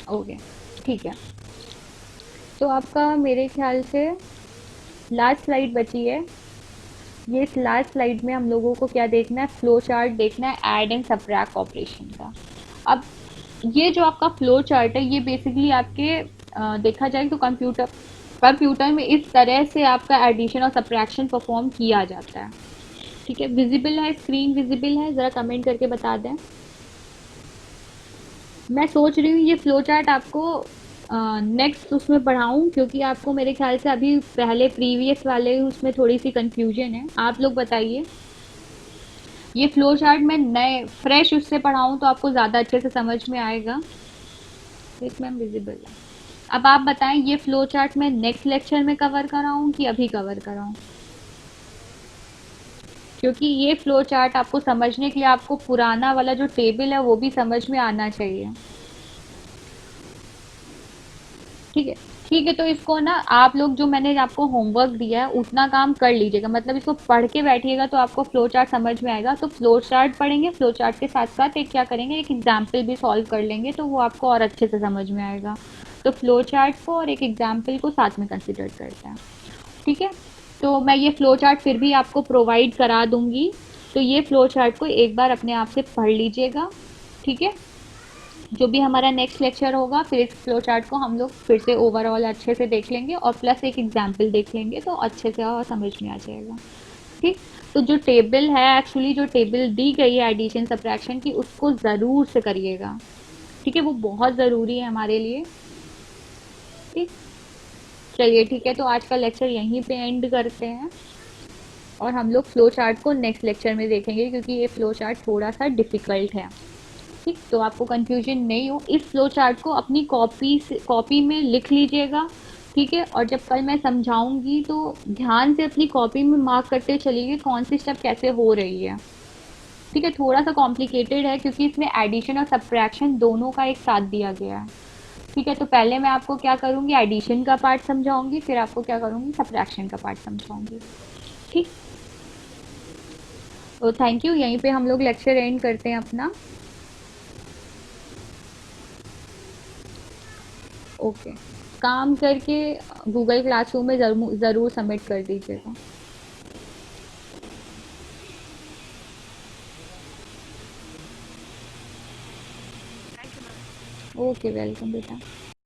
ओके। ठीक है। तो आपका मेरे ख्याल से लास्ट स्लाइड बची है। ये इस लास्ट स्लाइड में हम लोगों को क्या देखना है, फ्लो चार्ट देखना है ऐड एंड सबट्रैक्ट ऑपरेशन का। अब ये जो आपका फ्लो चार्ट है ये बेसिकली आपके देखा जाए तो कंप्यूटर में इस तरह से आपका एडिशन और सब्ट्रैक्शन परफॉर्म किया जाता है। ठीक है। विजिबल है, स्क्रीन विजिबल है, ज़रा कमेंट करके बता दें। मैं सोच रही हूँ ये फ्लो चार्ट आपको नेक्स्ट उसमें पढ़ाऊँ, क्योंकि आपको मेरे ख्याल से अभी पहले प्रीवियस वाले उसमें थोड़ी सी कंफ्यूजन है। आप लोग बताइए, ये फ्लो चार्ट मैं नए फ्रेश उससे पढ़ाऊँ तो आपको ज़्यादा अच्छे से समझ में आएगा। इसमें विजिबल है। अब आप बताएं, ये फ्लो चार्ट मैं नेक्स्ट लेक्चर में कवर कराऊँ कि अभी कवर कराऊँ, क्योंकि ये फ्लो चार्ट आपको समझने के लिए आपको पुराना वाला जो टेबल है वो भी समझ में आना चाहिए। ठीक है। ठीक है। तो इसको ना आप लोग, जो मैंने आपको होमवर्क दिया है उतना काम कर लीजिएगा, मतलब इसको पढ़ के बैठिएगा तो आपको फ्लो चार्ट समझ में आएगा। तो फ्लो चार्ट पढ़ेंगे, फ्लो चार्ट के साथ साथ एक क्या करेंगे, एक एग्जाम्पल भी सॉल्व कर लेंगे, तो वो आपको और अच्छे से समझ में आएगा। तो फ्लो चार्ट को और एक एग्जाम्पल को साथ में कंसिडर करते हैं। ठीक है। तो मैं ये फ्लो चार्ट फिर भी आपको प्रोवाइड करा दूंगी, तो ये फ्लो चार्ट को एक बार अपने आप से पढ़ लीजिएगा। ठीक है। जो भी हमारा नेक्स्ट लेक्चर होगा फिर इस फ्लो चार्ट को हम लोग फिर से ओवरऑल अच्छे से देख लेंगे और प्लस एक एग्जाम्पल देख लेंगे, तो अच्छे से और समझ में आ जाएगा। ठीक। तो जो टेबल है, एक्चुअली जो टेबल दी गई है एडिशन सब्ट्रैक्शन की, उसको ज़रूर से करिएगा। ठीक है, वो बहुत ज़रूरी है हमारे लिए। ठीक। चलिए ठीक है, तो आज का लेक्चर यहीं पे एंड करते हैं और हम लोग फ्लो चार्ट को नेक्स्ट लेक्चर में देखेंगे, क्योंकि ये फ्लो चार्ट थोड़ा सा डिफिकल्ट है। ठीक, तो आपको कंफ्यूजन नहीं हो, इस फ्लो चार्ट को अपनी कॉपी में लिख लीजिएगा। ठीक है, और जब कल मैं समझाऊंगी तो ध्यान से अपनी कॉपी में मार्क करते चलिए कौन सी स्टेप कैसे हो रही है। ठीक है, थोड़ा सा कॉम्प्लिकेटेड है क्योंकि इसमें एडिशन और सब्ट्रैक्शन दोनों का एक साथ दिया गया है। ठीक है, तो पहले मैं आपको क्या करूँगी, एडिशन का पार्ट समझाऊंगी, फिर आपको क्या करूँगी, सब्ट्रैक्शन का पार्ट समझाऊंगी। ठीक। तो थैंक यू, यहीं पे हम लोग लेक्चर एंड करते हैं अपना। ओके। काम करके गूगल क्लासरूम में ज़रूर सबमिट कर दीजिएगा। ओके, वेलकम बेटा।